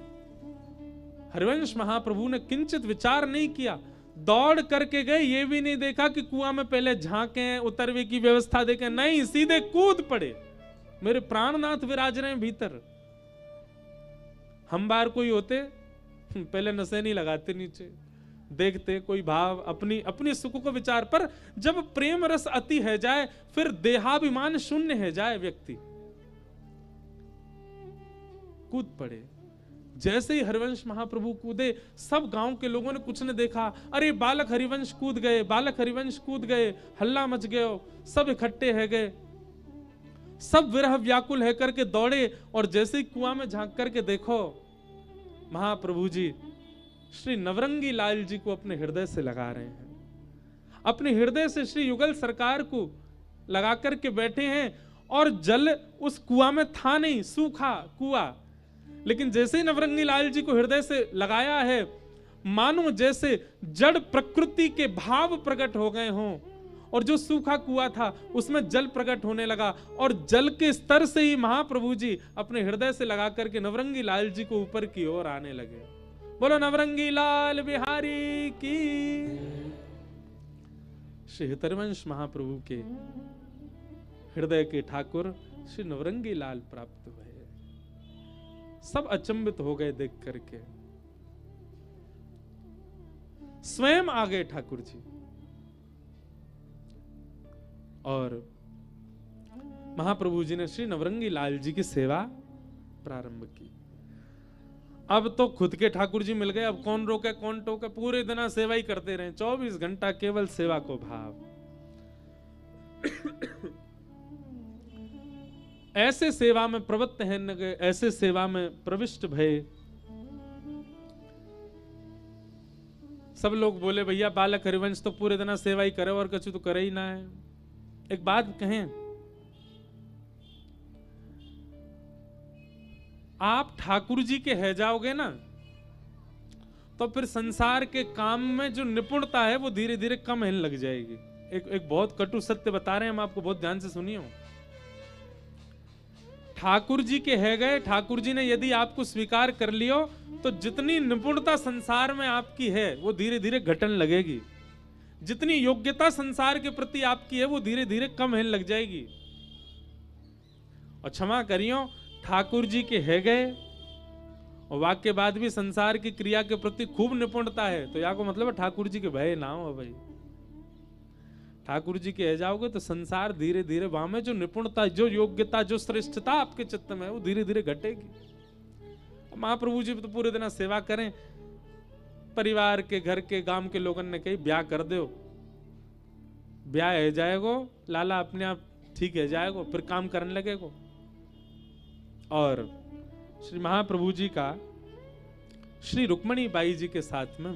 हरिवंश महाप्रभु ने किंचित विचार नहीं किया, दौड़ करके गए। ये भी नहीं देखा कि कुआं में पहले झांके, उतरवे की व्यवस्था देखे, नहीं, सीधे कूद पड़े। मेरे प्राणनाथ विराज रहे हैं भीतर। हम बार कोई होते पहले नशे नहीं लगाते, नीचे देखते कोई भाव, अपनी अपनी सुख को विचार। पर जब प्रेम रस अति है जाए, फिर देहाभिमान शून्य है जाए, व्यक्ति कूद पड़े। जैसे ही हरिवंश महाप्रभु कूदे, सब गांव के लोगों ने कुछ ने देखा, अरे बालक हरिवंश कूद गए, बालक हरिवंश कूद गए, हल्ला मच गया। सब इकट्ठे है गए, सब विरह व्याकुल है करके दौड़े। और जैसे ही कुआं में झांक करके देखो, महाप्रभु जी श्री नवरंगी लाल जी को अपने हृदय से लगा रहे हैं। अपने हृदय से श्री युगल सरकार को लगा करके बैठे हैं। और जल उस कुआं में था नहीं, सूखा कुआं, लेकिन जैसे ही नवरंगी लाल जी को हृदय से लगाया है, मानो जैसे जड़ प्रकृति के भाव प्रकट हो गए हों। और जो सूखा कुआं था उसमें जल प्रकट होने लगा। और जल के स्तर से ही महाप्रभु जी अपने हृदय से लगा करके नवरंगी लाल जी को ऊपर की ओर आने लगे। बोलो नवरंगी लाल बिहारी की। श्री हरिवंश महाप्रभु के हृदय के ठाकुर श्री नवरंगी लाल प्राप्त हुए। सब अचंभित हो गए देख करके। स्वयं आ गए ठाकुर जी और महाप्रभु जी ने श्री नवरंगी लाल जी की सेवा प्रारंभ की। अब तो खुद के ठाकुर जी मिल गए, अब कौन रोके कौन टोके, पूरे दिन सेवा ही करते रहे, 24 घंटा केवल सेवा को भाव। ऐसे सेवा में प्रवृत्त है न गए, ऐसे सेवा में प्रविष्ट भय। सब लोग बोले भैया बालक हरिवंश तो पूरे दिन सेवा ही करे और कछु तो करे ही ना है। एक बात कहें, आप ठाकुर जी के है जाओगे ना तो फिर संसार के काम में जो निपुणता है वो धीरे धीरे कम होने लग जाएगी। एक बहुत कटु सत्य बता रहे हैं हम आपको, बहुत ध्यान से सुनिए। ठाकुर जी के है गए, ठाकुर जी ने यदि आपको स्वीकार कर लियो तो जितनी निपुणता संसार में आपकी है वो धीरे धीरे घटने लगेगी। जितनी योग्यता संसार के प्रति आपकी है वो धीरे धीरे कम होने लग जाएगी। और क्षमा करियो, ठाकुर जी के है गए और वाक्य बाद भी संसार की क्रिया के प्रति खूब निपुणता है तो या को मतलब ठाकुर जी के भय ना हो भाई। ठाकुर जी के है जाओगे तो संसार धीरे धीरे वहां में जो निपुणता, जो योग्यता, जो श्रेष्ठता आपके चित्त में है वो धीरे धीरे घटेगी। महाप्रभु जी तो पूरे दिन सेवा करें, परिवार के, घर के, गांव के लोगों ने कही ब्याह कर दो, ब्याह है जाएगो, लाला अपने आप ठीक है जाएगो, फिर काम करने लगेगो। और श्री महाप्रभु जी का श्री रुक्मणी बाई जी के साथ में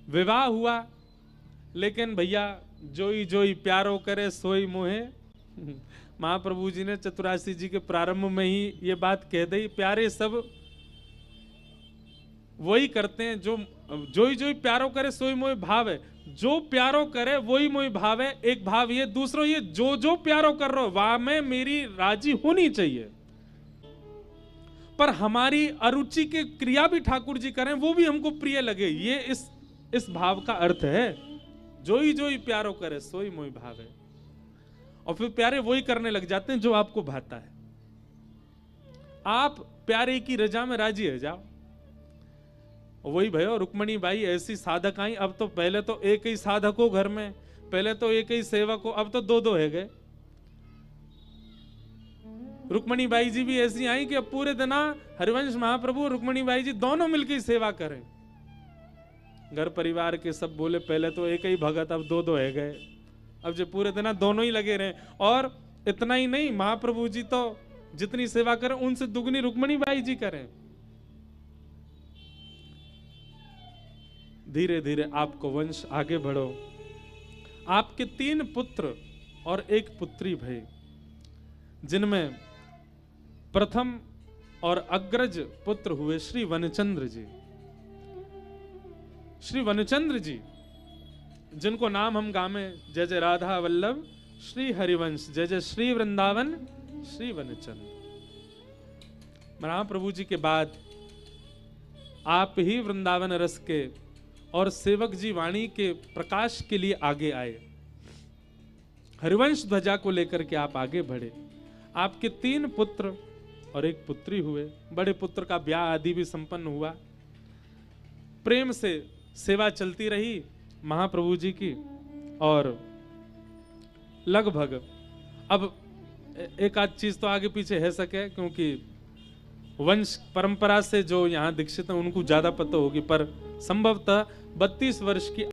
विवाह हुआ। लेकिन भैया जोई जोई प्यारो करे सोई मोहे, महाप्रभु जी ने चतुरासी जी के प्रारंभ में ही ये बात कह दी, प्यारे सब वही करते हैं जो जोई जोई प्यारो करे सोई मोहि भाव है। जो प्यारो करे वही मोहि भाव है, एक भाव ये। दूसरो ये जो जो प्यारो कर रहे हो वहां में मेरी राजी होनी चाहिए, पर हमारी अरुचि के क्रिया भी ठाकुर जी करें वो भी हमको प्रिय लगे, ये इस भाव का अर्थ है। जोई जोई प्यारो करे सोई मोहि भाव है। और फिर प्यारे वही करने लग जाते हैं जो आपको भाता है। आप प्यारे की रजा में राजी है जाओ। वही भयो रुक्मणी बाई ऐसी साधक आई। अब तो पहले तो एक ही साधक हो घर में, पहले तो एक ही सेवक हो, अब तो दो दो है गए। रुक्मणी बाई जी भी ऐसी आई कि अब पूरे दिन हरिवंश महाप्रभु रुक्मणी बाई जी दोनों मिलकर सेवा करें। घर परिवार के सब बोले पहले तो एक ही भगत, अब दो दो है गए। अब जो पूरे दिन दोनों ही लगे रहे। और इतना ही नहीं, महाप्रभु जी तो जितनी सेवा करें उनसे दुगनी रुक्मणी बाई जी करें। धीरे धीरे आपको वंश आगे बढ़ो। आपके 3 पुत्र और 1 पुत्री भई, जिनमें प्रथम और अग्रज पुत्र हुए श्री वनचंद्र जी। श्री वनचंद्र जी जिनको नाम हम गामे, जय जय राधा वल्लभ श्री हरिवंश, जय जय श्री वृंदावन श्री वनचंद्र। महाप्रभु जी के बाद आप ही वृंदावन रस के और सेवक जी वाणी के प्रकाश के लिए आगे आए। हरिवंश ध्वजा को लेकर के आप आगे बढ़े। आपके 3 पुत्र और 1 पुत्री हुए। बड़े पुत्र का ब्याह आदि भी संपन्न हुआ। प्रेम से सेवा चलती रही महाप्रभु जी की। और लगभग अब एक आध चीज तो आगे पीछे है सके, क्योंकि वंश परंपरा से जो यहाँ दीक्षित हैं उनको ज्यादा पता होगी, पर संभवतः 32 वर्ष की